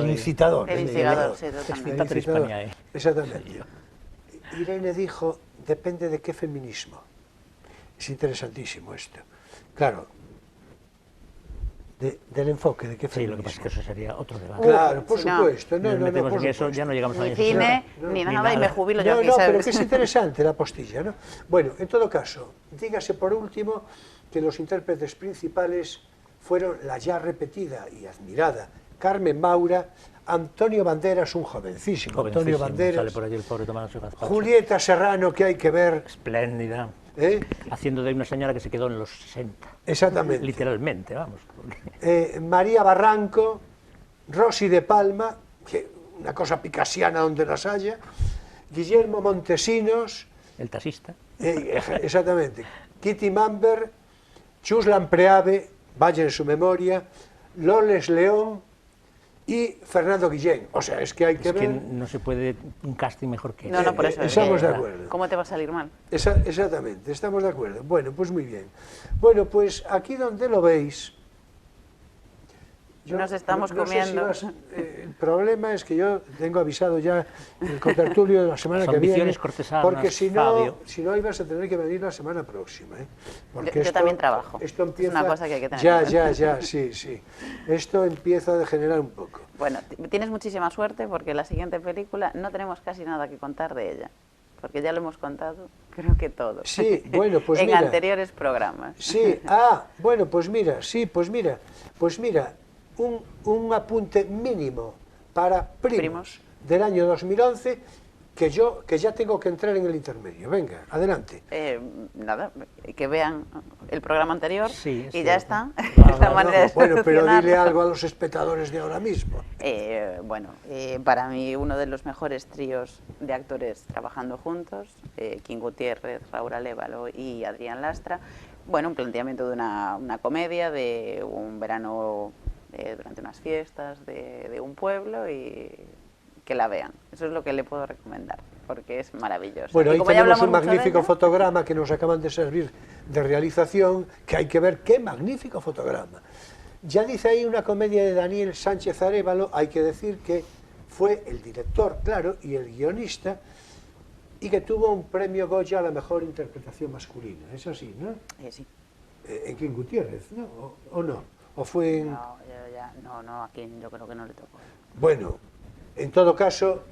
S2: incitador.
S4: El instigador, sí, totalmente.
S2: Exactamente. Irene dijo, depende de qué feminismo. Es interesantísimo esto. Claro, del enfoque, de qué feminismo.
S3: Sí, lo que pasa es que eso sería otro debate.
S2: Claro, por supuesto.
S3: No, por eso ya no llegamos a
S4: ni cine, ni nada, y me jubilo yo aquí.
S2: No, pero que es interesante la postilla, ¿no? Bueno, en todo caso, dígase por último que los intérpretes principales fueron la ya repetida y admirada Carmen Maura, Antonio Banderas, un jovencísimo Antonio Banderas,
S3: sale por allí el pobre tomándose gazpacho.
S2: Julieta Serrano, que hay que ver.
S3: Espléndida. Haciendo de una señora que se quedó en los 60.
S2: Exactamente.
S3: Literalmente, vamos.
S2: María Barranco, Rosy de Palma, que una cosa picasiana donde las haya, Guillermo Montesinos.
S3: El taxista.
S2: Exactamente. Kitty Mamber, Chuslan Preave, vaya en su memoria, Loles León y Fernando Guillén. O sea, es que hay que ver...
S3: Que no se puede un casting mejor que
S4: No, por eso.
S2: Estamos de acuerdo.
S4: ¿Cómo te va a salir mal?
S2: Exactamente, estamos de acuerdo. Bueno, pues muy bien. Bueno, pues aquí donde lo veis...
S4: Nos estamos comiendo.
S2: Sé si el problema es que yo tengo avisado ya el contertulio de la semana que viene, porque si no ibas a tener que venir la semana próxima. Porque
S4: yo también trabajo.
S2: Esto empieza,
S4: es una cosa que hay que tener.
S2: Sí. Esto empieza a degenerar un poco.
S4: Bueno, tienes muchísima suerte porque la siguiente película no tenemos casi nada que contar de ella. Porque ya lo hemos contado, creo que todo.
S2: Sí, bueno, pues
S4: en anteriores programas.
S2: Sí, bueno, pues mira, un apunte mínimo para Primos del año 2011, que ya tengo que entrar en el intermedio. Venga, adelante.
S4: Nada, que vean el programa anterior y ya está.
S2: Bueno, pero dile algo a los espectadores de ahora mismo.
S4: Para mí uno de los mejores tríos de actores trabajando juntos, Kim Gutiérrez, Raúl Alévalo y Adrián Lastra. Bueno, un planteamiento de una comedia, de un verano... durante unas fiestas de un pueblo y que la vean. Eso es lo que le puedo recomendar, porque es maravilloso.
S2: Bueno, ahí tenemos un magnífico fotograma que nos acaban de servir de realización, que hay que ver qué magnífico fotograma. Ya dice ahí una comedia de Daniel Sánchez Arévalo, hay que decir que fue el director, claro, y el guionista, y que tuvo un premio Goya a la mejor interpretación masculina. Es así, ¿no?
S4: Sí.
S2: En Kim Gutiérrez, ¿no? ¿O no? ¿O fue en...?
S4: No, aquí yo creo que no le tocó.
S2: Bueno, en todo caso,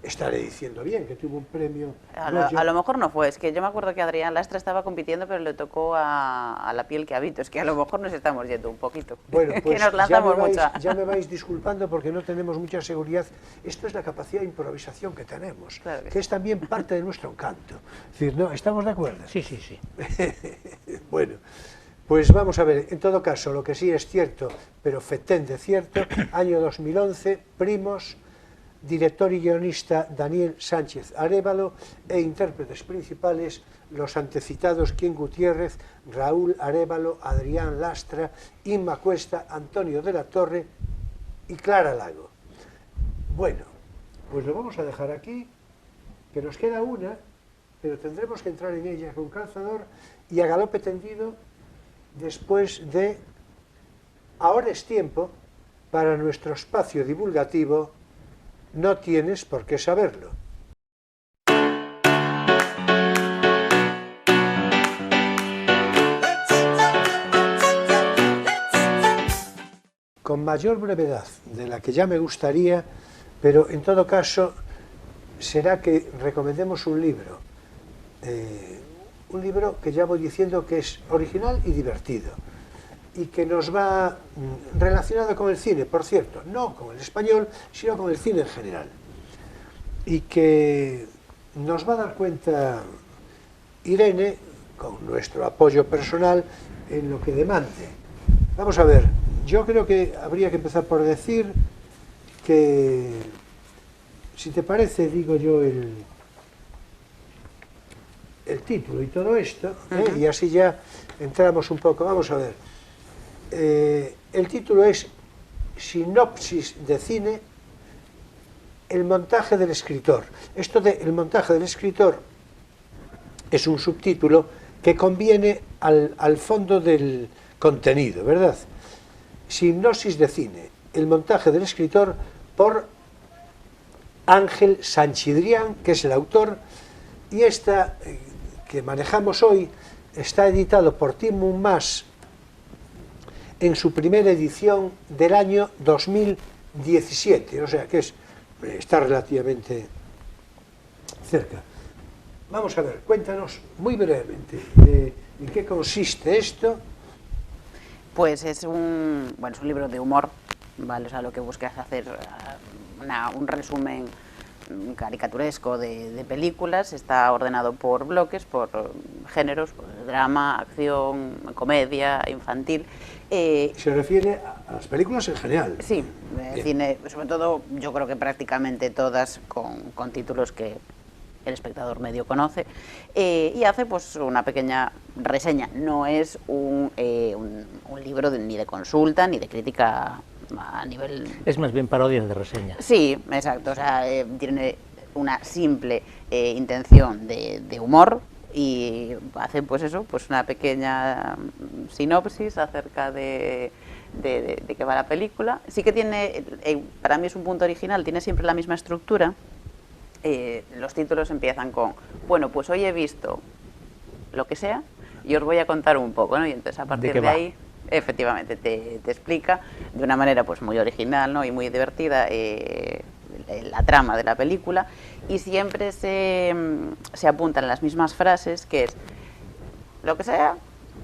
S2: estaré diciendo bien, que tuvo un premio.
S4: A lo mejor no fue, es que yo me acuerdo que Adrián Lastra estaba compitiendo, pero le tocó a La piel que habito, es que a lo mejor nos estamos yendo un poquito.
S2: Bueno, pues
S4: que nos lanzamos
S2: ya me vais disculpando porque no tenemos mucha seguridad. Esto es la capacidad de improvisación que tenemos,
S4: claro
S2: que es también parte de nuestro encanto. Es decir, ¿no? ¿Estamos de acuerdo?
S3: Sí, sí, sí.
S2: Bueno, pues vamos a ver, en todo caso, lo que sí es cierto, pero fetén de cierto, año 2011, Primos, director y guionista Daniel Sánchez Arévalo e intérpretes principales los antecitados Quim Gutiérrez, Raúl Arévalo, Adrián Lastra, Inma Cuesta, Antonio de la Torre y Clara Lago. Bueno, pues lo vamos a dejar aquí, que nos queda una, pero tendremos que entrar en ella con calzador y a galope tendido después de Ahora es tiempo para nuestro espacio divulgativo No tienes por qué saberlo. Con mayor brevedad de la que ya me gustaría, pero en todo caso será que recomendemos un libro que ya voy diciendo que es original y divertido y que nos va relacionado con el cine, por cierto, no con el español, sino con el cine en general, y que nos va a dar cuenta Irene, con nuestro apoyo personal, en lo que demande. Vamos a ver, yo creo que habría que empezar por decir que, si te parece, digo yo el título y todo esto, y así ya entramos un poco. Vamos a ver, el título es Sinopsis de cine, el montaje del escritor. Esto de el montaje del escritor es un subtítulo que conviene al fondo del contenido, ¿verdad? Sinopsis de cine, el montaje del escritor, por Ángel Sanchidrián, que es el autor, y esta que manejamos hoy está editado por Tim Mas en su primera edición del año 2017, o sea que está relativamente cerca. Vamos a ver, cuéntanos muy brevemente en qué consiste esto.
S4: Pues es un libro de humor, ¿vale? O sea, lo que busca es hacer un resumen caricaturesco de películas. Está ordenado por bloques, por géneros, drama, acción, comedia, infantil.
S2: Se refiere a las películas en general.
S4: Sí, cine, sobre todo yo creo que prácticamente todas con títulos que el espectador medio conoce, y hace pues una pequeña reseña. No es un libro ni de consulta ni de crítica a nivel...
S3: Es más bien parodia de reseña.
S4: Sí, exacto, o sea, tiene una simple intención de humor y hace pues eso, pues una pequeña sinopsis acerca de qué va la película. Sí que tiene, para mí es un punto original, tiene siempre la misma estructura. Los títulos empiezan con, bueno, pues hoy he visto lo que sea y os voy a contar un poco, ¿no? Y entonces a partir de ahí, efectivamente, te explica de una manera pues muy original, ¿no? Y muy divertida la trama de la película, y siempre se apuntan las mismas frases, que es lo que sea,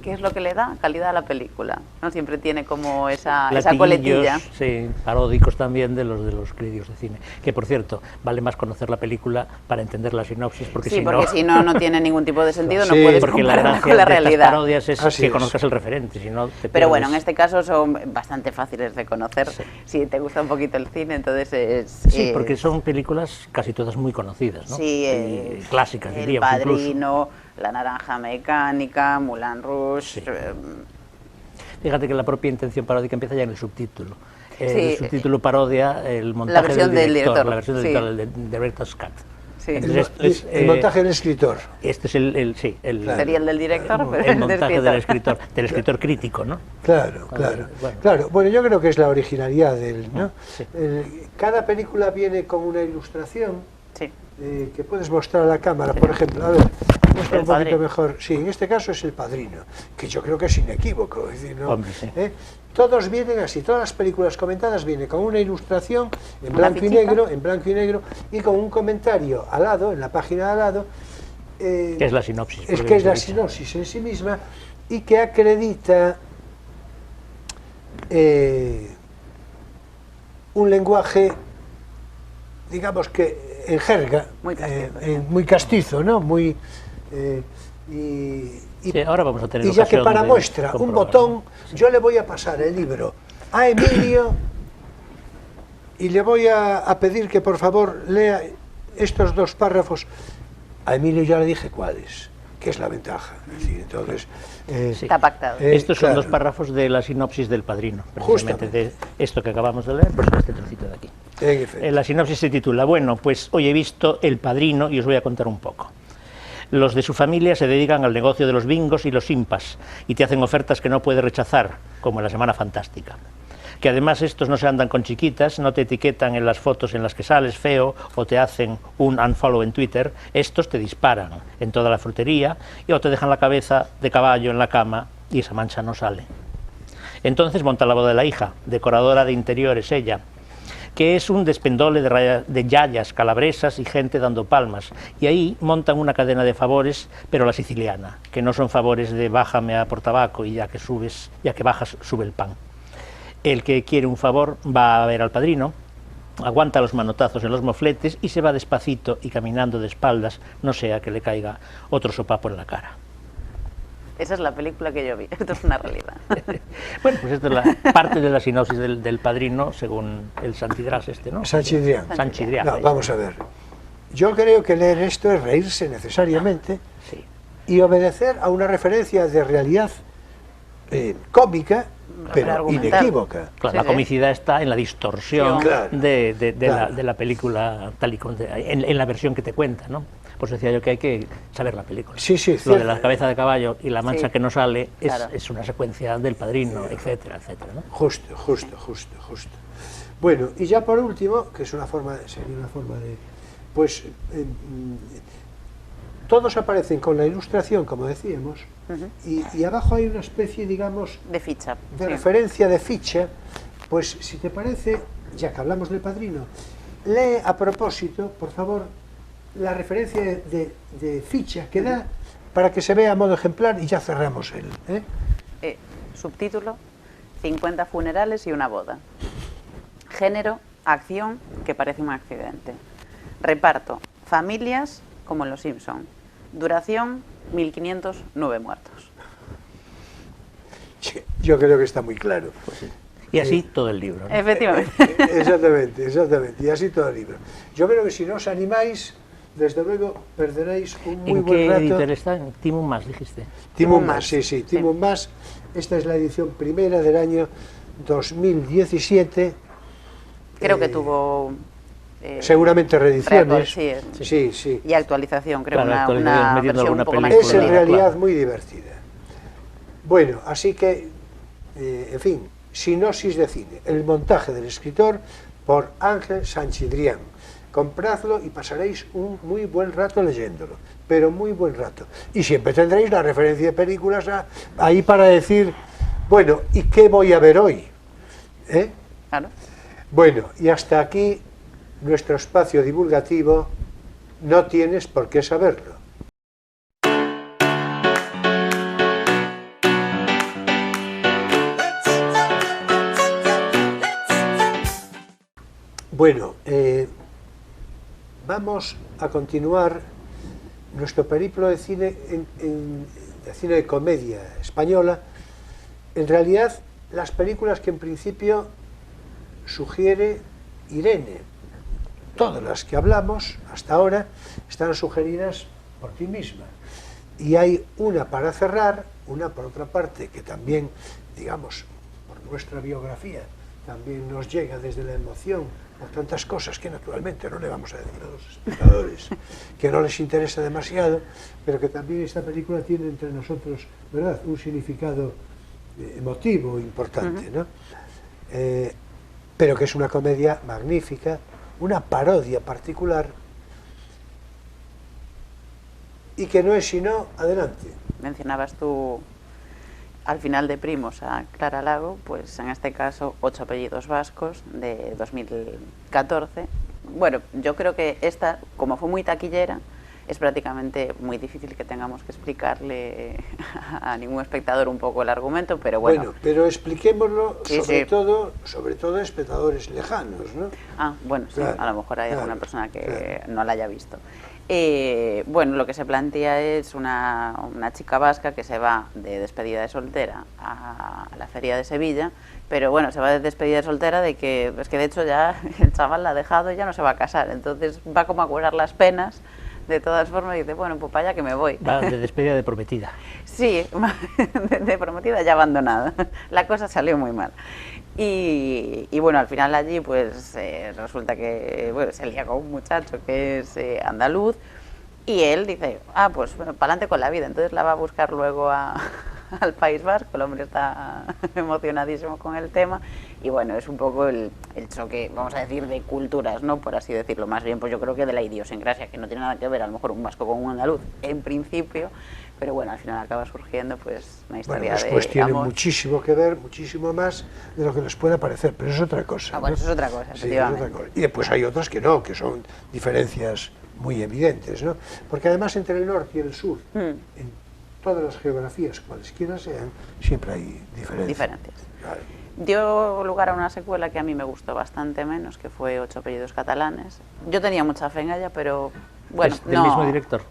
S4: que es lo que le da calidad a la película, ¿no? Siempre tiene como esa coletilla.
S3: Sí, paródicos también de los críticos de cine. Que, por cierto, vale más conocer la película para entender la sinopsis, porque
S4: sí,
S3: si
S4: porque si no tiene ningún tipo de sentido,
S2: sí,
S4: no puedes
S3: porque la
S4: compararla
S3: gracia
S4: con la
S3: de estas
S4: realidad.
S3: parodias es que conozcas el referente, si no te
S4: Pero bueno, en
S3: pierdes.
S4: este caso son bastante fáciles de conocer.
S3: Sí.
S4: Si te gusta un poquito el cine, entonces es...
S3: Sí, porque son películas casi todas muy conocidas, ¿no?
S4: Sí,
S3: clásicas,
S4: El
S3: diríamos,
S4: Padrino,
S3: incluso.
S4: La Naranja Mecánica, Moulin Rouge...
S3: Sí. Fíjate que la propia intención paródica empieza ya en el subtítulo. El subtítulo parodia el montaje del director, la versión del director, el director's cut.
S4: Sí.
S3: Entonces,
S2: El montaje del escritor.
S3: Este es
S4: Sería el del director, pero
S3: el montaje del escritor crítico, ¿no?
S2: Claro. Bueno, yo creo que es la originalidad del, ¿no?
S3: Sí.
S2: Cada película viene con una ilustración.
S4: Sí.
S2: que puedes mostrar a la cámara, por ejemplo, a ver, muestra
S4: El
S2: un poquito
S4: Padrino.
S2: mejor. Sí, en este caso es El Padrino, que yo creo que es inequívoco. Es decir, ¿no?
S3: Hombre, sí.
S2: Todos vienen así, todas las películas comentadas vienen con una ilustración en
S4: Una
S2: blanco y
S4: fichita.
S2: negro, y con un comentario al lado, en la página de al lado,
S3: Que es la sinopsis.
S2: es
S3: porque
S2: que es la
S3: dicho.
S2: sinopsis en sí misma y que acredita un lenguaje, digamos que en jerga,
S4: Muy castizo,
S2: muy castizo, ¿no? Muy
S3: Sí, ahora vamos a tener
S2: y ya que
S3: ocasión
S2: para
S3: de
S2: muestra un
S3: comprobar,
S2: botón,
S3: ¿no? Sí.
S2: yo le voy a pasar el libro a Emilio y le voy a pedir que por favor lea estos 2 párrafos. A Emilio ya le dije cuáles, que es la ventaja. Es decir, entonces,
S3: Sí.
S4: Está pactado.
S3: Estos son
S2: claro.
S3: 2 párrafos de la sinopsis del Padrino, precisamente de esto que acabamos de leer, pues este trocito de aquí.
S2: En efecto.
S3: La sinopsis se titula, bueno, pues hoy he visto El Padrino y os voy a contar un poco. Los de su familia se dedican al negocio de los bingos y los impas y te hacen ofertas que no puedes rechazar, como en la Semana Fantástica. Que además estos no se andan con chiquitas, no te etiquetan en las fotos en las que sales feo o te hacen un unfollow en Twitter, estos te disparan en toda la frutería o te dejan la cabeza de caballo en la cama y esa mancha no sale. Entonces monta la boda de la hija, decoradora de interiores ella, que es un despendole de yayas, calabresas y gente dando palmas. Y ahí montan una cadena de favores, pero la siciliana, que no son favores de bájame a por tabaco y ya que bajas, sube el pan. El que quiere un favor va a ver al padrino, aguanta los manotazos en los mofletes y se va despacito y caminando de espaldas, no sea que le caiga otro sopapo en la cara.
S4: Esa es la película que yo vi, esto es una realidad.
S3: Bueno, pues esta es la parte de la sinopsis del Padrino, según el Santidrás ¿no?
S2: Sanchidrián.
S3: Sanchidrián.
S2: No, vamos a ver. Yo creo que leer esto es reírse necesariamente
S3: Sí.
S2: y obedecer a una referencia de realidad cómica, pero
S4: argumental.
S2: inequívoca.
S3: Claro,
S4: Sí,
S3: la
S4: sí.
S3: comicidad está en la distorsión
S2: Claro, claro.
S3: de la película tal y como en la versión que te cuenta, ¿no? Pues decía yo que hay que saber la película.
S2: Sí, sí,
S3: Lo
S2: cierto.
S3: de la cabeza de caballo y la mancha
S4: Sí,
S3: que no sale
S4: claro.
S3: es una secuencia del Padrino, etcétera, etcétera, ¿no?
S2: Justo. Bueno, y ya por último, que es sería una forma de, pues, todos aparecen con la ilustración, como decíamos, y abajo hay una especie, digamos,
S4: De ficha.
S2: de
S4: sí.
S2: referencia de ficha. Pues si te parece, ya que hablamos del Padrino, lee a propósito, por favor, la referencia de ficha que da para que se vea a modo ejemplar y ya cerramos el.
S4: Subtítulo, 50 funerales y una boda. Género, acción, que parece un accidente. Reparto, familias, como en Los Simpson. Duración, 1509 muertos.
S2: Yo creo que está muy claro.
S3: Y así todo el libro, ¿no?
S4: Efectivamente.
S2: Exactamente, y así todo el libro. Yo creo que si no os animáis, desde luego perderéis un muy
S3: ¿En
S2: buen
S3: qué
S2: rato.
S3: editor está? En Timon Más, dijiste.
S2: Timon
S4: Más,
S2: Más, sí,
S4: sí.
S2: Timon Más. Esta es la edición primera del año 2017.
S4: Creo que tuvo...
S2: Seguramente reediciones.
S4: sí. Y actualización, creo,
S3: Claro,
S4: una
S3: actualización, metiendo
S4: versión
S3: alguna
S4: un poco más
S3: película.
S2: Es en
S4: pulida.
S2: realidad
S3: claro.
S2: muy divertida. Bueno, así que, en fin, sinopsis de cine. El montaje del escritor por Ángel Sanchidrián. Compradlo y pasaréis un muy buen rato leyéndolo, pero muy buen rato. Y siempre tendréis la referencia de películas ahí para decir, bueno, ¿y qué voy a ver hoy?
S4: Claro.
S2: Bueno, y hasta aquí nuestro espacio divulgativo. No tienes por qué saberlo. Bueno, vamos a continuar nuestro periplo de cine, de cine de comedia española. En realidad, las películas que en principio sugiere Irene, todas las que hablamos hasta ahora están sugeridas por ti misma. Y hay una para cerrar, una por otra parte que también, digamos, por nuestra biografía, también nos llega desde la emoción, por tantas cosas que naturalmente no le vamos a decir a los espectadores, que no les interesa demasiado, pero que también esta película tiene entre nosotros, ¿verdad?, un significado emotivo importante, ¿no? Pero que es una comedia magnífica, una parodia particular, y que no es sino, adelante.
S4: Mencionabas tú al final de Primos a Clara Lago, pues en este caso 8 apellidos vascos de 2014. Bueno, yo creo que esta, como fue muy taquillera, es prácticamente muy difícil que tengamos que explicarle a ningún espectador un poco el argumento, pero bueno.
S2: Bueno, pero expliquémoslo
S4: Sí,
S2: sobre todo a espectadores lejanos, ¿no?
S4: Ah, bueno, sí,
S2: Claro,
S4: a lo mejor hay
S2: claro,
S4: alguna persona que
S2: claro.
S4: no la haya visto. Bueno, lo que se plantea es una chica vasca que se va de despedida de soltera a la feria de Sevilla, pero bueno, se va de despedida de soltera de que, es que de hecho ya el chaval la ha dejado y ya no se va a casar, entonces va como a curar las penas, de todas formas, y dice, bueno, pues para allá que me voy.
S3: Va de despedida de prometida.
S4: Sí, de prometida ya abandonada, la cosa salió muy mal. Y bueno, al final allí pues resulta que bueno, se lía con un muchacho que es andaluz y él dice, ah, pues bueno, para adelante con la vida. Entonces la va a buscar luego al País Vasco, el hombre está emocionadísimo con el tema y bueno, es un poco el choque, vamos a decir, de culturas, ¿no? Por así decirlo, más bien pues yo creo que de la idiosincrasia, que no tiene nada que ver a lo mejor un vasco con un andaluz en principio, pero bueno, al final acaba surgiendo pues una historia
S2: Bueno, después
S4: de
S2: tiene
S4: amor.
S2: muchísimo que ver, muchísimo más de lo que nos pueda parecer, pero es otra cosa.
S4: Ah, bueno,
S2: ¿no?
S4: eso es otra cosa,
S2: Sí, es
S4: efectivamente.
S2: otra cosa. Y después hay otras que no, que son diferencias muy evidentes, ¿no? Porque además entre el norte y el sur, en todas las geografías, cualesquiera sean, siempre hay diferencias. Claro.
S4: Dio lugar a una secuela que a mí me gustó bastante menos, que fue 8 apellidos catalanes. Yo tenía mucha fe en ella, pero bueno,
S3: ¿Es del mismo director?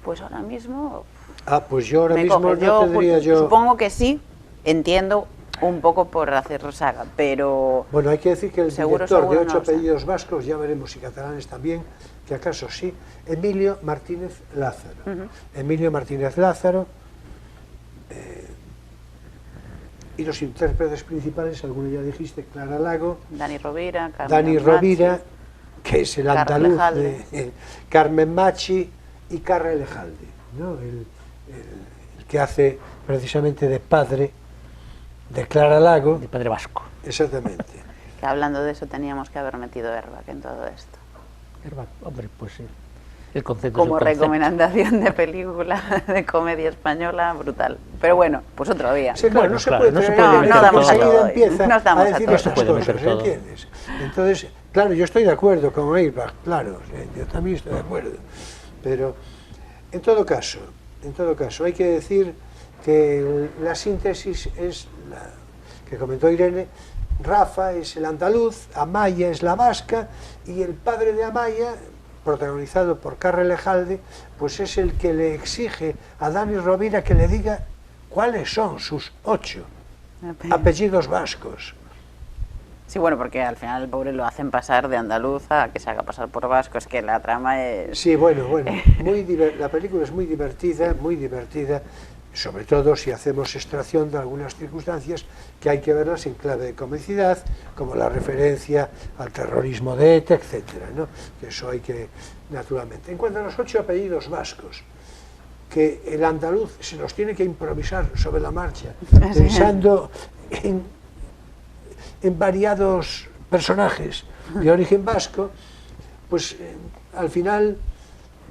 S4: Pues ahora mismo
S2: Ah, pues yo ahora
S4: me
S2: mismo
S4: coges.
S2: no tendría yo...
S4: Supongo que sí, entiendo un poco por hacer saga, pero
S2: Bueno, hay que decir que el
S4: seguro,
S2: director de
S4: seguro
S2: 8
S4: no lo sé.
S2: apellidos vascos, ya veremos si catalanes también, que acaso sí, Emilio Martínez Lázaro. Emilio Martínez Lázaro, y los intérpretes principales, algunos ya dijiste, Clara Lago,
S4: Dani Rovira, Carmen
S2: Dani
S4: Machi,
S2: Rovira, que es el
S4: Carmen
S2: andaluz
S4: Lejalde.
S2: de Carmen Machi y Carre Lejalde, ¿no? El que hace precisamente de padre de Clara Lago,
S3: De padre vasco.
S2: exactamente.
S4: que hablando de eso teníamos que haber metido Airbag en todo esto.
S3: Hombre, pues sí. El concepto
S4: Como
S3: es el concepto.
S4: recomendación de película de comedia española, brutal. Pero bueno, pues otro día.
S2: Sí, claro, no se puede
S3: no se
S2: tener
S3: puede
S2: en
S3: meter
S2: cuenta que
S3: todo.
S2: enseguida
S4: No
S2: empieza
S4: estamos
S2: a
S4: a
S2: decir
S4: todo.
S2: estas
S3: No se puede
S2: cosas,
S3: meter todo.
S2: ¿entiendes? Entonces, claro, yo estoy de acuerdo con Airbag, claro, yo también estoy de acuerdo, pero en todo caso, hay que decir que la síntesis es la que comentó Irene. Rafa es el andaluz, Amaya es la vasca y el padre de Amaya, protagonizado por Carre Lejalde, pues es el que le exige a Dani Rovira que le diga cuáles son sus 8 apellidos vascos.
S4: Sí, bueno, porque al final el pobre lo hacen pasar de andaluza a que se haga pasar por vasco, es que la trama es...
S2: Sí, bueno, la película es muy divertida, sobre todo si hacemos extracción de algunas circunstancias que hay que verlas en clave de comicidad, como la referencia al terrorismo de ETA, etcétera, ¿no? Que eso hay que, naturalmente. En cuanto a los 8 apellidos vascos, que el andaluz se los tiene que improvisar sobre la marcha, pensando en variados personajes de origen vasco, pues al final,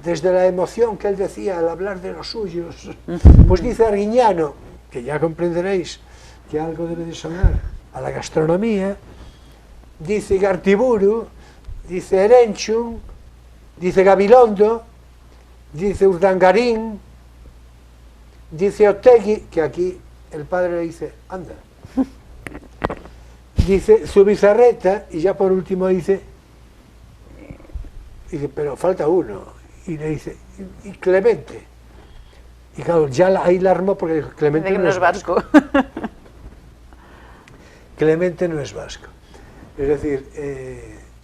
S2: desde la emoción que él decía al hablar de los suyos, pues dice Arguiñano, que ya comprenderéis que algo debe de sonar a la gastronomía, dice Gartiburu, dice Erenchun, dice Gabilondo, dice Urdangarín, dice Otegui, que aquí el padre le dice, anda, dice Zubizarreta, y ya por último dice, pero falta uno, y le dice, y Clemente. Y claro, ya ahí la armó porque dijo, Clemente
S4: que
S2: no es vasco. Clemente no es vasco. Es decir,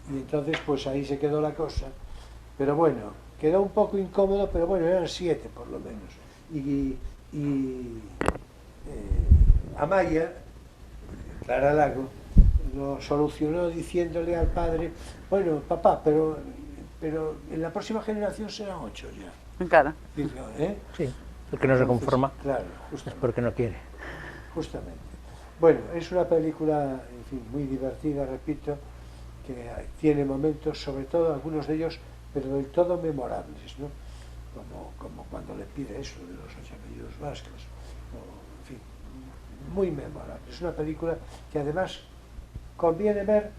S2: y entonces pues ahí se quedó la cosa. Pero bueno, quedó un poco incómodo, pero bueno, eran 7 por lo menos. Y Amaya, Clara Lago, lo solucionó diciéndole al padre, bueno, papá, pero en la próxima generación serán 8 ya.
S4: Claro.
S2: ¿Eh?
S3: Sí, el que no se conforma
S2: Claro,
S3: es porque no quiere.
S2: justamente. Bueno, es una película, en fin, muy divertida, repito, que tiene momentos, sobre todo algunos de ellos, pero del todo memorables, ¿no? como cuando le pide eso de los 8 apellidos vascos, en fin, muy memorable. Es una película que además conviene ver,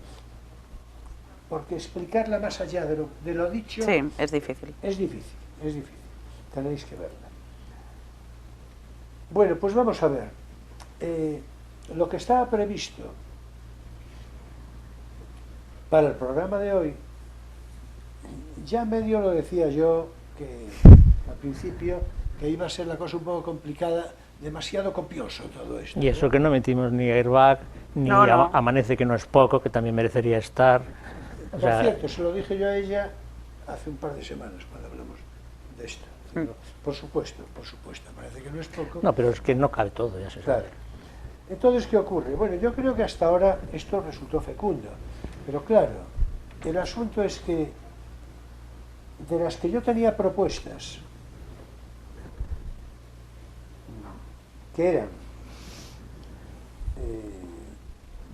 S2: porque explicarla más allá de lo dicho
S4: Sí, es difícil.
S2: es difícil, tenéis que verla. Bueno, pues vamos a ver, lo que estaba previsto para el programa de hoy, ya medio lo decía yo, que al principio, que iba a ser la cosa un poco complicada, demasiado copioso todo esto.
S3: Y eso que no metimos ni Airbag, ni
S4: No, no.
S3: Amanece, que no es poco, que también merecería estar. O
S2: Por
S3: sea,
S2: cierto, se lo dije yo a ella hace un par de semanas cuando hablamos de esto. Digo, por supuesto, parece que no es poco.
S3: no, pero es que no cabe todo, ya se
S2: Claro.
S3: sabe.
S2: Entonces, ¿qué ocurre? Bueno, yo creo que hasta ahora esto resultó fecundo, pero claro, el asunto es que de las que yo tenía propuestas, que eran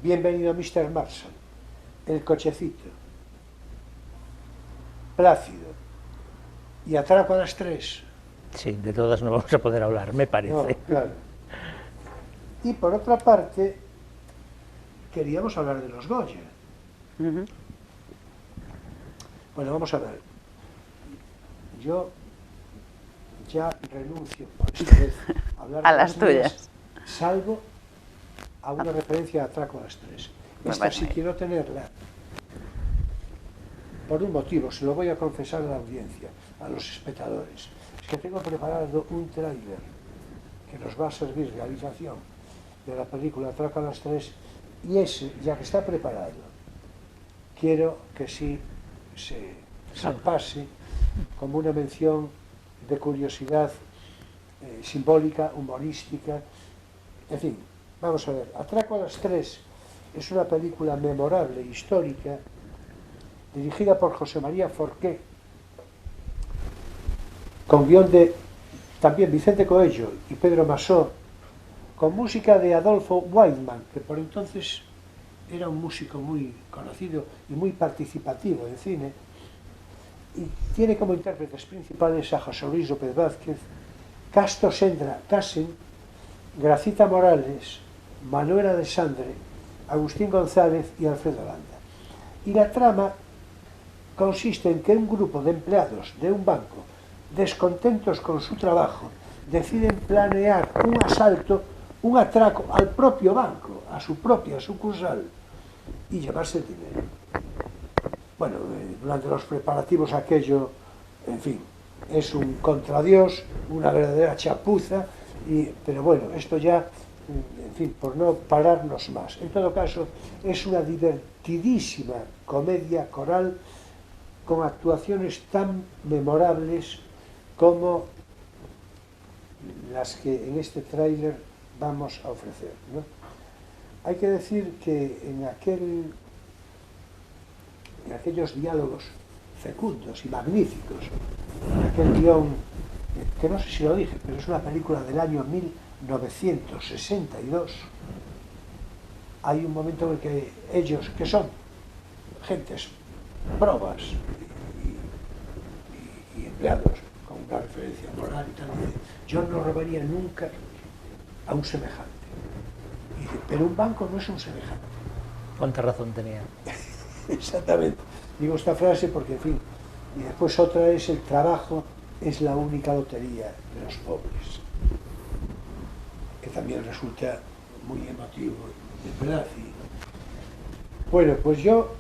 S2: Bienvenido Mr. Marshall, El cochecito, Plácido y Atraco a las 3.
S3: Sí, de todas no vamos a poder hablar, me parece.
S2: No, claro. Y por otra parte, queríamos hablar de los Goya.
S4: Ujú.
S2: Bueno, vamos a ver. Yo ya renuncio por esta vez a hablar
S4: A
S2: de
S4: las
S2: mías,
S4: tuyas.
S2: salvo a una referencia a Atraco a las 3.
S4: Me
S2: Esta
S4: parece
S2: sí
S4: bien.
S2: quiero tenerla por un motivo, se lo voy a confesar a la audiencia, a los espectadores. Es que tengo preparado un tráiler que nos va a servir de realización de la película Atraco a las 3, y ese, ya que está preparado, quiero que sí se pase como una mención de curiosidad simbólica, humorística, en fin, vamos a ver. Atraco a las 3 es una película memorable, histórica, dirigida por José María Forqué, con guión de también Vicente Coello y Pedro Masó, con música de Adolfo Weidman, que por entonces era un músico muy conocido y muy participativo en cine, y tiene como intérpretes principales a José Luis López Vázquez, Casto Sendra Casen, Gracita Morales, Manuela de Sandre, Agustín González y Alfredo Landa. Y la trama consiste en que un grupo de empleados de un banco, descontentos con su trabajo, deciden planear un asalto, un atraco al propio banco, a su propia sucursal, y llevarse el dinero. Bueno, durante los preparativos aquello, en fin, es un contradios, una verdadera chapuza, pero bueno, esto ya, en fin, por no pararnos más. En todo caso, es una divertidísima comedia coral con actuaciones tan memorables como las que en este tráiler vamos a ofrecer, ¿no? Hay que decir que en aquellos diálogos fecundos y magníficos, en aquel guión, que no sé si lo dije, pero es una película del año 1962, hay un momento en el que ellos, que son gentes probas y empleados con una referencia moral y tal, dicen, yo no robaría nunca a un semejante. Y dice, pero un banco no es un semejante.
S3: ¿Cuánta razón tenía?
S2: Exactamente. Digo esta frase porque, en fin, y después otra es: el trabajo es la única lotería de los pobres, que también resulta muy emotivo, de verdad. Bueno, pues yo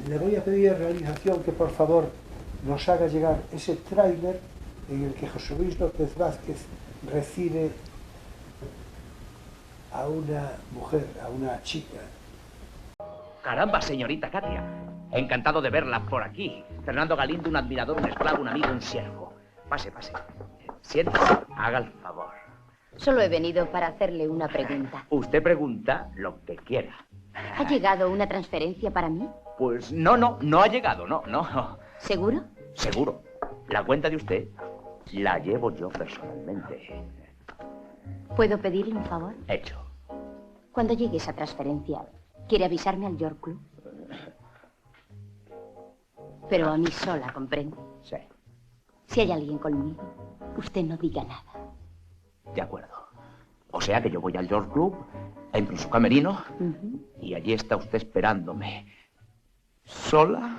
S2: le voy a pedir a realización que por favor nos haga llegar ese tráiler en el que José Luis López Vázquez recibe a una mujer, a una chica.
S6: Caramba, señorita Katia. Encantado de verla por aquí. Fernando Galindo, un admirador, un esclavo, un amigo, un siervo. Pase, pase. Siéntese, haga el favor.
S7: Solo he venido para hacerle una pregunta.
S6: Usted pregunta lo que quiera.
S7: ¿Ha llegado una transferencia para mí?
S6: Pues no ha llegado, no.
S7: ¿Seguro?
S6: Seguro. La cuenta de usted la llevo yo personalmente.
S7: ¿Puedo pedirle un favor?
S6: Hecho.
S7: Cuando llegue esa transferencia, ¿quiere avisarme al York Club? Pero a mí sola, ¿comprende?
S6: Sí.
S7: Si hay alguien conmigo, usted no diga nada.
S6: De acuerdo. O sea que yo voy al George Club, entro en su camerino y allí está usted esperándome. ¿Sola?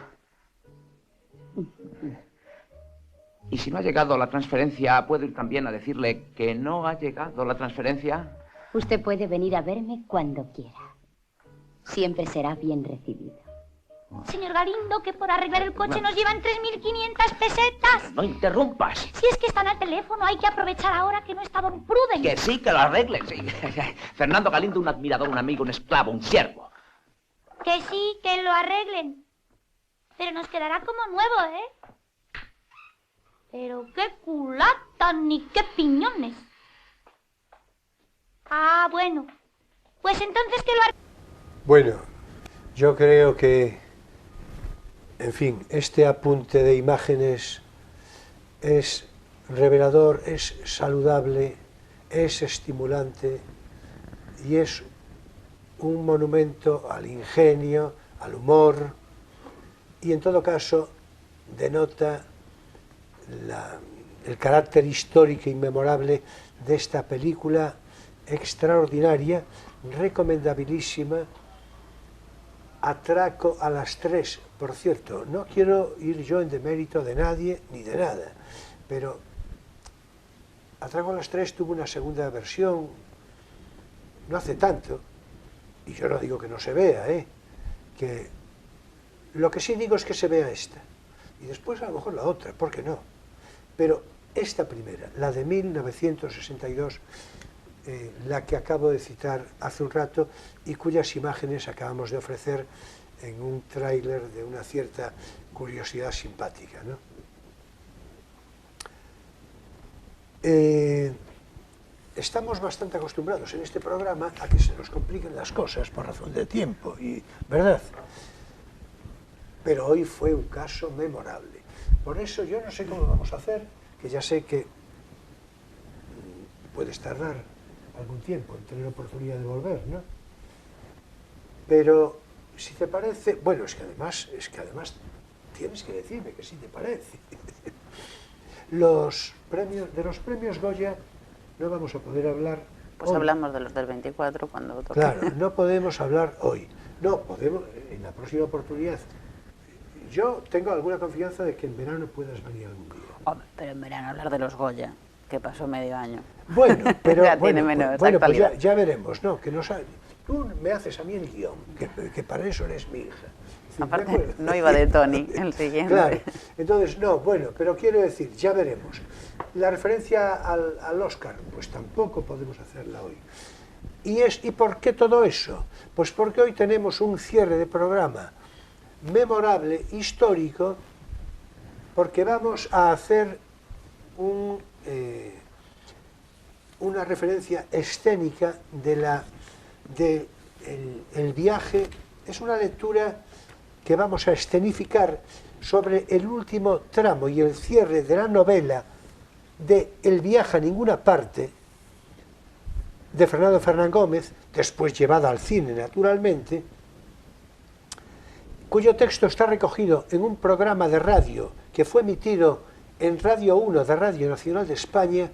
S6: Y si no ha llegado la transferencia, ¿puedo ir también a decirle que no ha llegado la transferencia?
S7: Usted puede venir a verme cuando quiera. Siempre será bien recibido. Señor Galindo, que por arreglar el coche nos llevan 3.500 pesetas.
S6: No interrumpas.
S7: Si es que están al teléfono, hay que aprovechar ahora que no está don Pruden.
S6: Que sí, que lo arreglen, sí. Fernando Galindo, un admirador, un amigo, un esclavo, un siervo.
S7: Que sí, que lo arreglen. Pero nos quedará como nuevo, ¿eh? Pero qué culata ni qué piñones. Ah, bueno. Pues entonces que lo arreglen.
S2: Bueno, yo creo que, en fin, este apunte de imágenes es revelador, es saludable, es estimulante y es un monumento al ingenio, al humor y en todo caso denota el carácter histórico inmemorable de esta película extraordinaria, recomendabilísima. Atraco a las 3, por cierto, no quiero ir yo en demérito de nadie ni de nada, pero Atraco a las 3 tuvo una segunda versión no hace tanto, y yo no digo que no se vea, que lo que sí digo es que se vea esta, y después a lo mejor la otra, ¿por qué no? Pero esta primera, la de 1962, la que acabo de citar hace un rato y cuyas imágenes acabamos de ofrecer en un tráiler de una cierta curiosidad simpática, ¿no? Estamos bastante acostumbrados en este programa a que se nos compliquen las cosas por razón de tiempo, ¿verdad? Pero hoy fue un caso memorable. Por eso yo no sé cómo vamos a hacer, que ya sé que puedes tardar algún tiempo en tener oportunidad de volver, ¿no? Pero si te parece, bueno, es que además tienes que decirme que sí te parece. De los premios Goya no vamos a poder hablar
S4: pues
S2: hoy.
S4: Hablamos de los del 24 cuando toque.
S2: Claro, no podemos hablar hoy. No, podemos en la próxima oportunidad. Yo tengo alguna confianza de que en verano puedas venir algún día.
S4: Hombre, pero en verano hablar de los Goya, que pasó medio año.
S2: Bueno, pero
S4: ya tiene menos
S2: pues
S4: actualidad.
S2: ya veremos, ¿no? Que no sabes. Tú me haces a mí el guión, que para eso eres mi hija.
S4: Aparte, no iba de Tony el siguiente.
S2: Claro, entonces no, bueno, pero quiero decir, ya veremos. La referencia al Oscar, pues tampoco podemos hacerla hoy. ¿Y por qué todo eso? Pues porque hoy tenemos un cierre de programa memorable, histórico, porque vamos a hacer una referencia escénica de el viaje. Es una lectura que vamos a escenificar sobre el último tramo y el cierre de la novela de El viaje a ninguna parte, de Fernando Fernán Gómez, después llevada al cine naturalmente, cuyo texto está recogido en un programa de radio que fue emitido en Radio 1 de Radio Nacional de España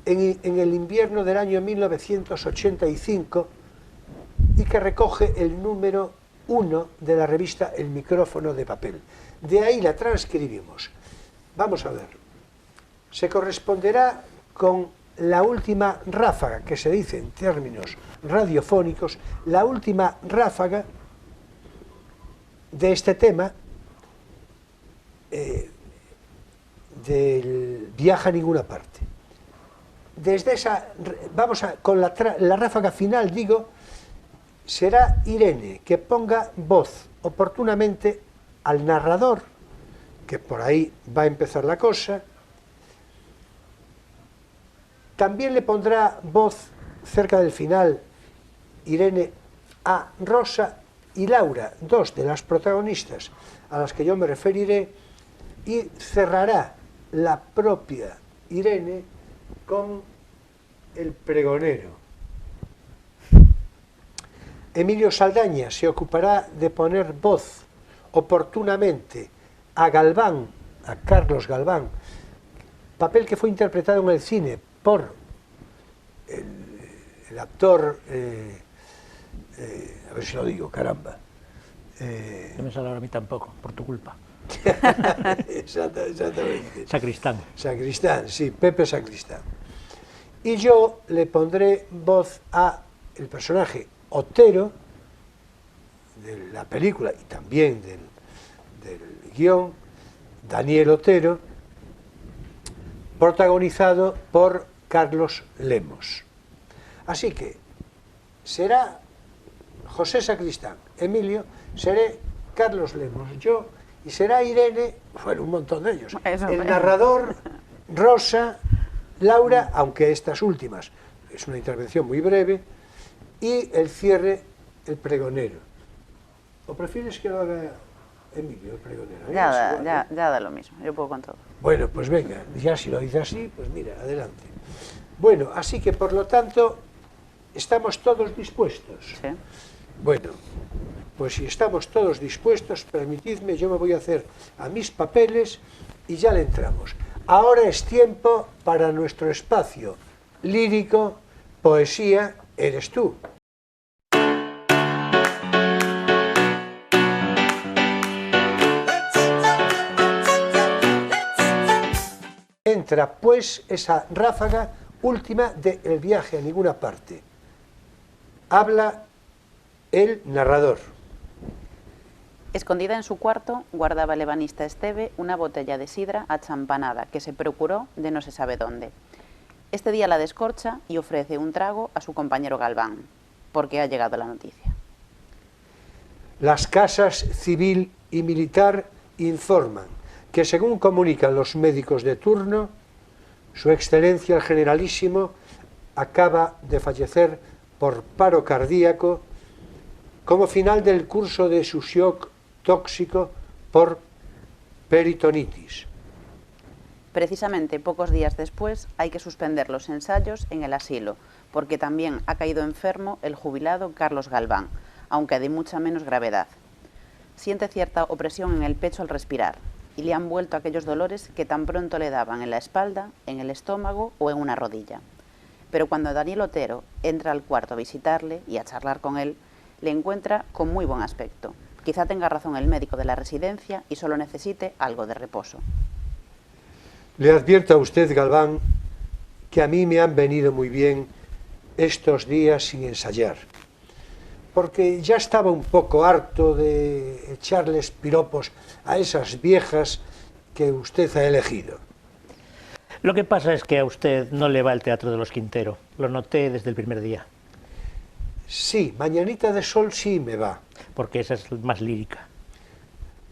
S2: en el invierno del año 1985 y que recoge el número 1 de la revista El micrófono de papel. De ahí la transcribimos. Vamos a ver. Se corresponderá con la última ráfaga, que se dice en términos radiofónicos, la última ráfaga de este tema del viaje a ninguna parte. Desde esa, con la ráfaga final, digo, será Irene que ponga voz oportunamente al narrador, que por ahí va a empezar la cosa. También le pondrá voz cerca del final Irene a Rosa y Laura, dos de las protagonistas a las que yo me referiré, y cerrará la propia Irene con el pregonero. Emilio Saldaña se ocupará de poner voz oportunamente a Galván, a Carlos Galván, papel que fue interpretado en el cine por el actor, a ver si lo digo, caramba.
S3: No me sale ahora a mí tampoco, por tu culpa.
S2: Exactamente.
S3: Sacristán.
S2: Sacristán, sí, Pepe Sacristán. Y yo le pondré voz a el personaje Otero de la película y también del guión, Daniel Otero, protagonizado por Carlos Lemos. Así que será José Sacristán, Emilio, seré Carlos Lemos, yo, y será Irene, bueno, un montón de ellos. El narrador, Rosa, Laura, aunque estas últimas es una intervención muy breve, y el cierre, el pregonero. ¿O prefieres que lo haga Emilio, el pregonero?
S4: Ya da lo mismo, yo puedo con todo.
S2: Bueno, pues venga, ya si lo dice así, pues mira, adelante. Bueno, así que por lo tanto, ¿estamos todos dispuestos?
S4: Sí.
S2: Bueno, pues si estamos todos dispuestos, permitidme, yo me voy a hacer a mis papeles y ya le entramos. Ahora es tiempo para nuestro espacio lírico, poesía, eres tú. Entra pues esa ráfaga última de El viaje a ninguna parte. Habla el narrador.
S4: Escondida en su cuarto, guardaba el ebanista Esteve una botella de sidra achampanada que se procuró de no se sabe dónde. Este día la descorcha y ofrece un trago a su compañero Galván, porque ha llegado la noticia.
S2: Las casas civil y militar informan que, según comunican los médicos de turno, su excelencia el generalísimo acaba de fallecer por paro cardíaco como final del curso de su shock tóxico por peritonitis.
S4: Precisamente pocos días después hay que suspender los ensayos en el asilo, porque también ha caído enfermo el jubilado Carlos Galván, aunque de mucha menos gravedad. Siente cierta opresión en el pecho al respirar, y le han vuelto aquellos dolores que tan pronto le daban en la espalda, en el estómago o en una rodilla. Pero cuando Daniel Otero entra al cuarto a visitarle y a charlar con él, le encuentra con muy buen aspecto. Quizá tenga razón el médico de la residencia y solo necesite algo de reposo.
S2: Le advierto a usted, Galván, que a mí me han venido muy bien estos días sin ensayar, porque ya estaba un poco harto de echarles piropos a esas viejas que usted ha elegido.
S3: Lo que pasa es que a usted no le va el teatro de los Quintero. Lo noté desde el primer día.
S2: Sí, Mañanita de Sol sí me va.
S3: Porque esa es más lírica.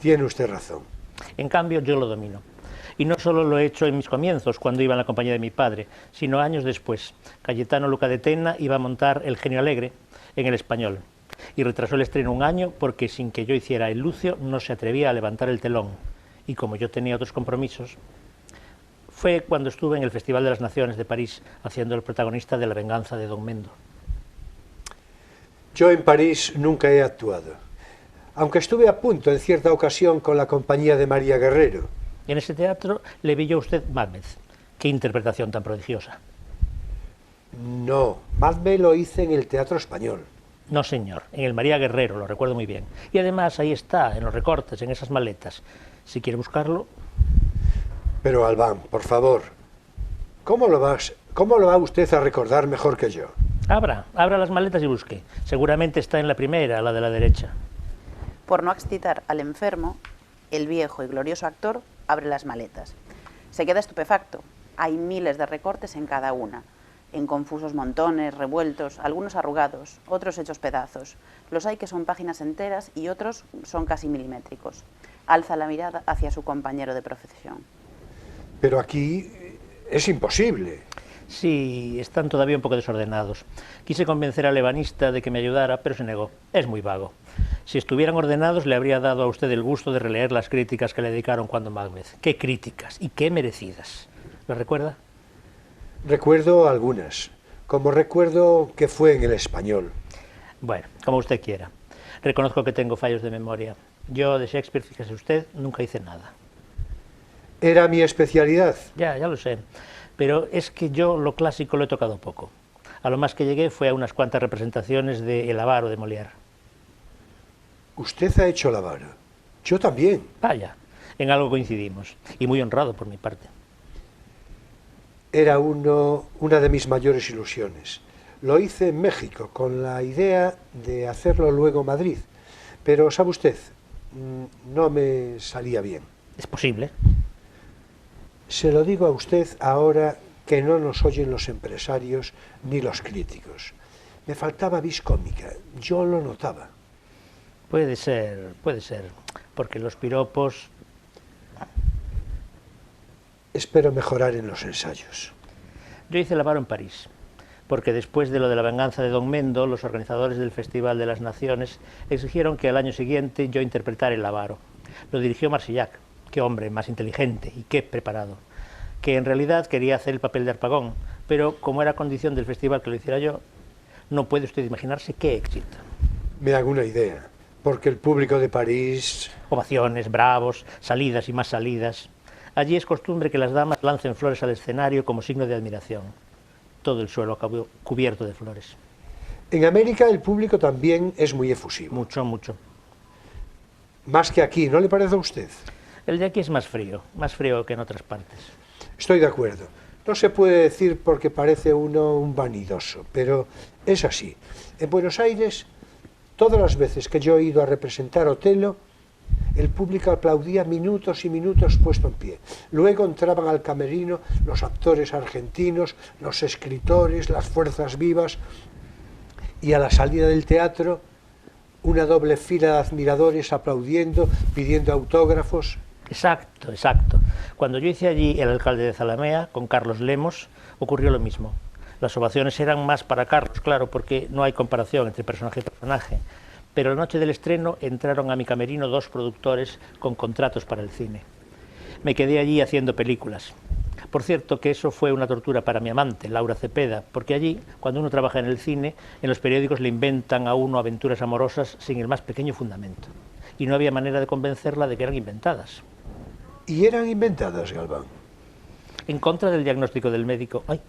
S2: Tiene usted razón.
S3: En cambio, yo lo domino. Y no solo lo he hecho en mis comienzos, cuando iba en la compañía de mi padre, sino años después. Cayetano Luca de Tena iba a montar El genio alegre en El Español. Y retrasó el estreno un año porque sin que yo hiciera el Lucio no se atrevía a levantar el telón. Y como yo tenía otros compromisos, fue cuando estuve en el Festival de las Naciones de París haciendo el protagonista de La venganza de Don Mendo.
S2: Yo en París nunca he actuado, aunque estuve a punto en cierta ocasión con la compañía de María Guerrero.
S3: En ese teatro le vi yo a usted Macbeth. ¡Qué interpretación tan prodigiosa!
S2: No, Macbeth lo hice en el Teatro Español.
S3: No, señor, en el María Guerrero, lo recuerdo muy bien. Y además ahí está, en los recortes, en esas maletas. Si quiere buscarlo...
S2: Pero, Galván, por favor, ¿cómo lo va usted a recordar mejor que yo?
S3: Abra las maletas y busque. Seguramente está en la primera, la de la derecha.
S4: Por no excitar al enfermo, el viejo y glorioso actor abre las maletas. Se queda estupefacto. Hay miles de recortes en cada una, en confusos montones, revueltos, algunos arrugados, otros hechos pedazos. Los hay que son páginas enteras y otros son casi milimétricos. Alza la mirada hacia su compañero de profesión.
S2: Pero aquí es imposible.
S3: Sí, están todavía un poco desordenados. Quise convencer al ebanista de que me ayudara, pero se negó. Es muy vago. Si estuvieran ordenados, le habría dado a usted el gusto de releer las críticas que le dedicaron cuando Macbeth. ¡Qué críticas! Y qué merecidas. ¿Lo recuerda?
S2: Recuerdo algunas, como recuerdo que fue en El Español.
S3: Bueno, como usted quiera. Reconozco que tengo fallos de memoria. Yo de Shakespeare, fíjese usted, nunca hice nada.
S2: Era mi especialidad.
S3: Ya lo sé, pero es que yo lo clásico lo he tocado poco. A lo más que llegué fue a unas cuantas representaciones de El avaro de Molière.
S2: Usted ha hecho la vara. Yo también.
S3: Vaya, en algo coincidimos, y muy honrado por mi parte.
S2: Era una de mis mayores ilusiones. Lo hice en México, con la idea de hacerlo luego en Madrid. Pero, ¿sabe usted? No me salía bien.
S3: ¿Es posible?
S2: Se lo digo a usted ahora que no nos oyen los empresarios ni los críticos. Me faltaba vis cómica, yo lo notaba.
S3: Puede ser, porque los piropos...
S2: Espero mejorar en los ensayos.
S3: Yo hice el avaro en París, porque después de lo de la venganza de Don Mendo, los organizadores del Festival de las Naciones exigieron que al año siguiente yo interpretara el avaro. Lo dirigió Marsillac, qué hombre más inteligente y qué preparado, que en realidad quería hacer el papel de Harpagon, pero como era condición del festival que lo hiciera yo, no puede usted imaginarse qué éxito.
S2: Me hago una idea, porque el público de París...
S3: Ovaciones, bravos, salidas y más salidas. Allí es costumbre que las damas lancen flores al escenario como signo de admiración. Todo el suelo acabó cubierto de flores.
S2: En América el público también es muy efusivo.
S3: Mucho, mucho.
S2: Más que aquí, ¿no le parece a usted?
S3: El de aquí es más frío que en otras partes.
S2: Estoy de acuerdo. No se puede decir porque parece uno un vanidoso, pero es así. En Buenos Aires, todas las veces que yo he ido a representar Otelo, el público aplaudía minutos y minutos puesto en pie. Luego entraban al camerino los actores argentinos, los escritores, las fuerzas vivas, y a la salida del teatro, una doble fila de admiradores aplaudiendo, pidiendo autógrafos.
S3: Exacto, exacto. Cuando yo hice allí El alcalde de Zalamea, con Carlos Lemos, ocurrió lo mismo. Las ovaciones eran más para Carlos, claro, porque no hay comparación entre personaje y personaje. Pero la noche del estreno entraron a mi camerino 2 productores con contratos para el cine. Me quedé allí haciendo películas. Por cierto, que eso fue una tortura para mi amante, Laura Cepeda, porque allí, cuando uno trabaja en el cine, en los periódicos le inventan a uno aventuras amorosas sin el más pequeño fundamento. Y no había manera de convencerla de que eran inventadas.
S2: ¿Y eran inventadas, Galván?
S3: En contra del diagnóstico del médico... ¡Ay!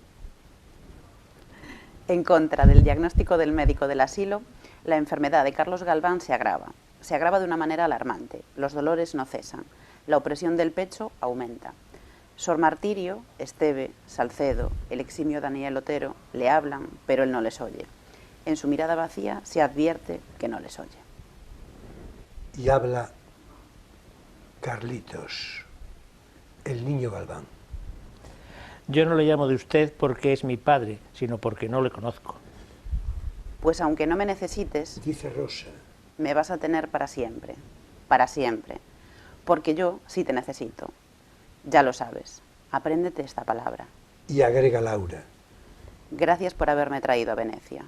S4: En contra del diagnóstico del médico del asilo, la enfermedad de Carlos Galván se agrava. Se agrava de una manera alarmante. Los dolores no cesan. La opresión del pecho aumenta. Sor Martirio, Esteve, Salcedo, el eximio Daniel Otero le hablan, pero él no les oye. En su mirada vacía se advierte que no les oye.
S2: Y habla Carlitos, el niño Galván.
S3: Yo no le llamo de usted porque es mi padre, sino porque no le conozco.
S4: Pues aunque no me necesites,
S2: Dice Rosa.
S4: me vas a tener para siempre, porque yo sí te necesito. Ya lo sabes, apréndete esta palabra.
S2: Y agrega Laura.
S4: Gracias por haberme traído a Venecia.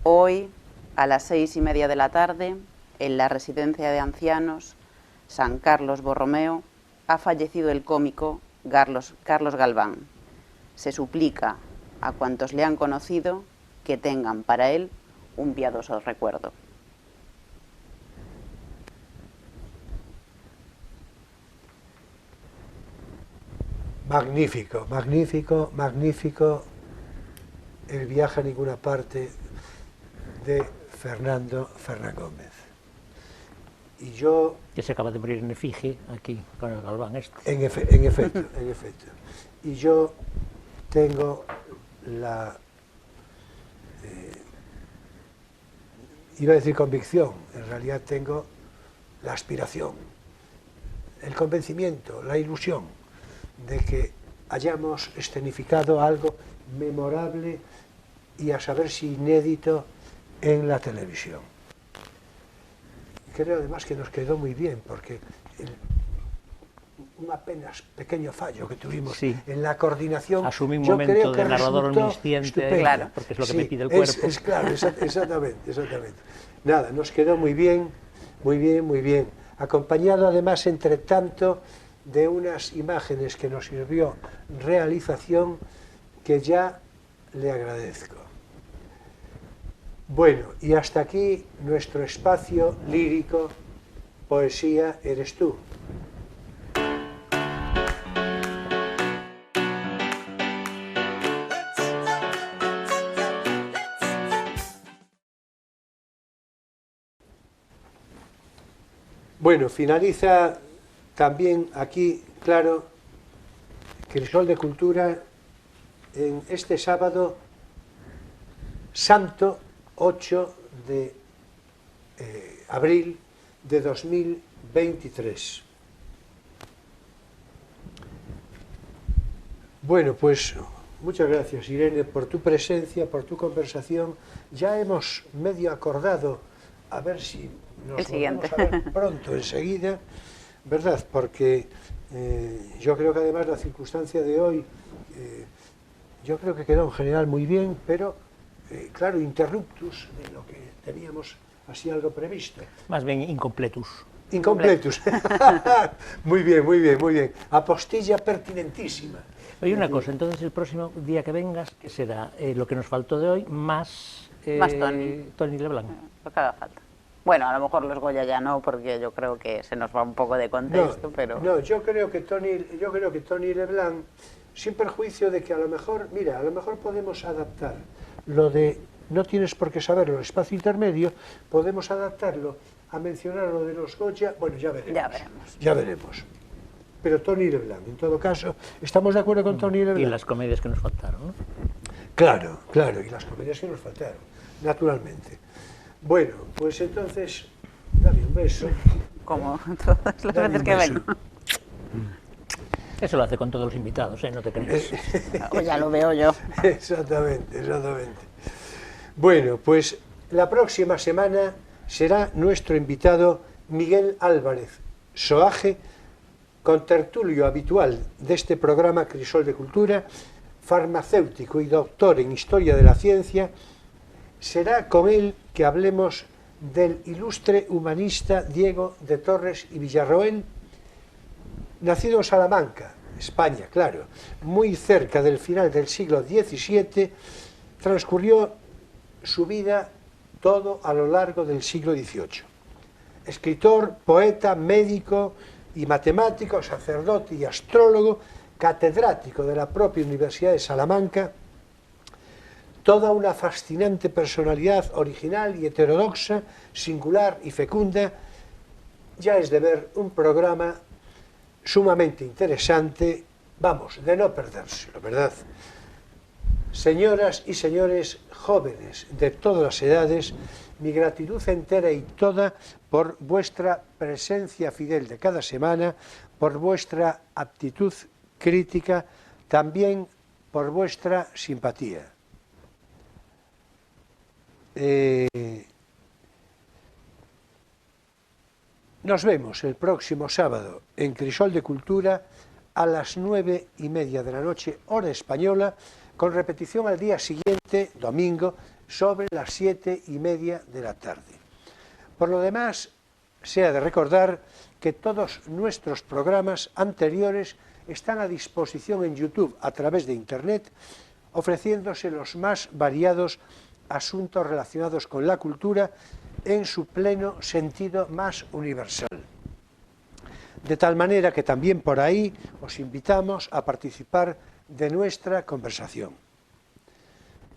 S4: Hoy, a las 6:30 de la tarde, en la residencia de ancianos San Carlos Borromeo, ha fallecido el cómico Carlos Galván. Se suplica a cuantos le han conocido que tengan para él un piadoso recuerdo.
S2: Magnífico, magnífico, magnífico el viaje a ninguna parte de Fernando Fernán Gómez. Y yo...
S3: Que se acaba de morir en efigie aquí, con el Galván este.
S2: En efecto. Y yo tengo la... iba a decir convicción, en realidad tengo la aspiración, el convencimiento, la ilusión de que hayamos escenificado algo memorable y a saber si inédito en la televisión. Creo además que nos quedó muy bien porque un apenas pequeño fallo que tuvimos en la coordinación.
S3: Asumí un momento de narrador omnisciente,
S4: claro,
S3: porque es lo que me pide el cuerpo.
S2: Es claro, exactamente. Nada, nos quedó muy bien, acompañado además entre tanto de unas imágenes que nos sirvió realización que ya le agradezco. Bueno, y hasta aquí nuestro espacio lírico poesía eres tú. Bueno, finaliza también aquí, claro, Crisol de Cultura en este sábado santo 8 de abril de 2023. Bueno, pues muchas gracias, Irene, por tu presencia, por tu conversación. Ya hemos medio acordado a ver si nos volvemos a ver pronto, enseguida, ¿verdad? Porque yo creo que además la circunstancia de hoy, yo creo que quedó en general muy bien, pero claro, interruptus de lo que teníamos así algo previsto.
S3: Más bien incompletus.
S2: Incompletus. Muy bien, muy bien, muy bien. Apostilla pertinentísima.
S3: Oye, una cosa, entonces el próximo día que vengas, ¿qué será? Lo que nos faltó de hoy, más Tony Leblanc.
S4: Lo que haga falta. Bueno, a lo mejor los Goya ya no, porque yo creo que se nos va un poco de contexto, pero...
S2: No, yo creo que Tony Leblanc, sin perjuicio de que a lo mejor, mira, a lo mejor podemos adaptar lo de, no tienes por qué saberlo, el espacio intermedio, podemos adaptarlo a mencionar lo de los Goya, bueno, ya veremos. Ya veremos. Pero Tony Leblanc, en todo caso, ¿estamos de acuerdo con Tony Leblanc?
S3: Y las comedias que nos faltaron, ¿no?
S2: Claro, claro, y las comedias que nos faltaron, naturalmente. Bueno, pues entonces, dame un beso.
S4: Como todas las veces que vengo.
S3: Eso lo hace con todos los invitados, no te creas.
S4: O ya lo veo yo.
S2: Exactamente, exactamente. Bueno, pues la próxima semana será nuestro invitado Miguel Álvarez Soaje, contertulio habitual de este programa Crisol de Cultura, farmacéutico y doctor en Historia de la Ciencia. Será con él que hablemos del ilustre humanista Diego de Torres y Villarroel, nacido en Salamanca, España, claro, muy cerca del final del siglo XVII, transcurrió su vida todo a lo largo del siglo XVIII. Escritor, poeta, médico y matemático, sacerdote y astrólogo, catedrático de la propia Universidad de Salamanca, toda una fascinante personalidad original y heterodoxa, singular y fecunda. Ya es de ver un programa sumamente interesante, vamos, de no perdérselo, ¿verdad? Señoras y señores jóvenes de todas las edades, mi gratitud entera y toda por vuestra presencia fidel de cada semana, por vuestra aptitud crítica, también por vuestra simpatía. Nos vemos el próximo sábado en Crisol de Cultura a las 9:30 de la noche, hora española, con repetición al día siguiente, domingo, sobre las 7:30 de la tarde. Por lo demás, se ha de recordar que todos nuestros programas anteriores están a disposición en YouTube a través de Internet, ofreciéndose los más variados asuntos relacionados con la cultura en su pleno sentido más universal. De tal manera que también por ahí os invitamos a participar de nuestra conversación.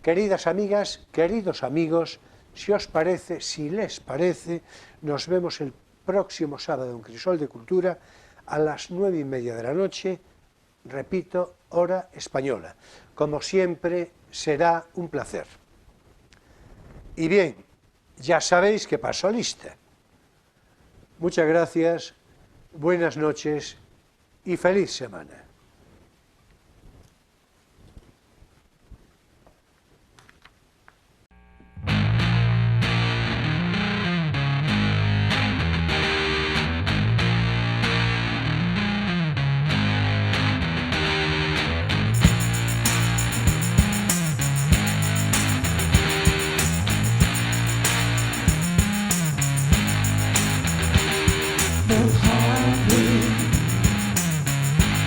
S2: Queridas amigas, queridos amigos, si os parece, si les parece, nos vemos el próximo sábado en Crisol de Cultura a las 9:30 de la noche, repito, hora española. Como siempre, será un placer. Y bien, ya sabéis que paso lista. Muchas gracias, buenas noches y feliz semana.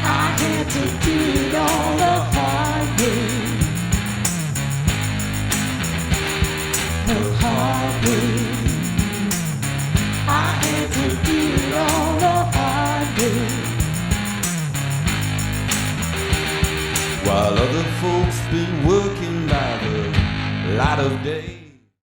S8: I
S1: other folks been working by the light of day.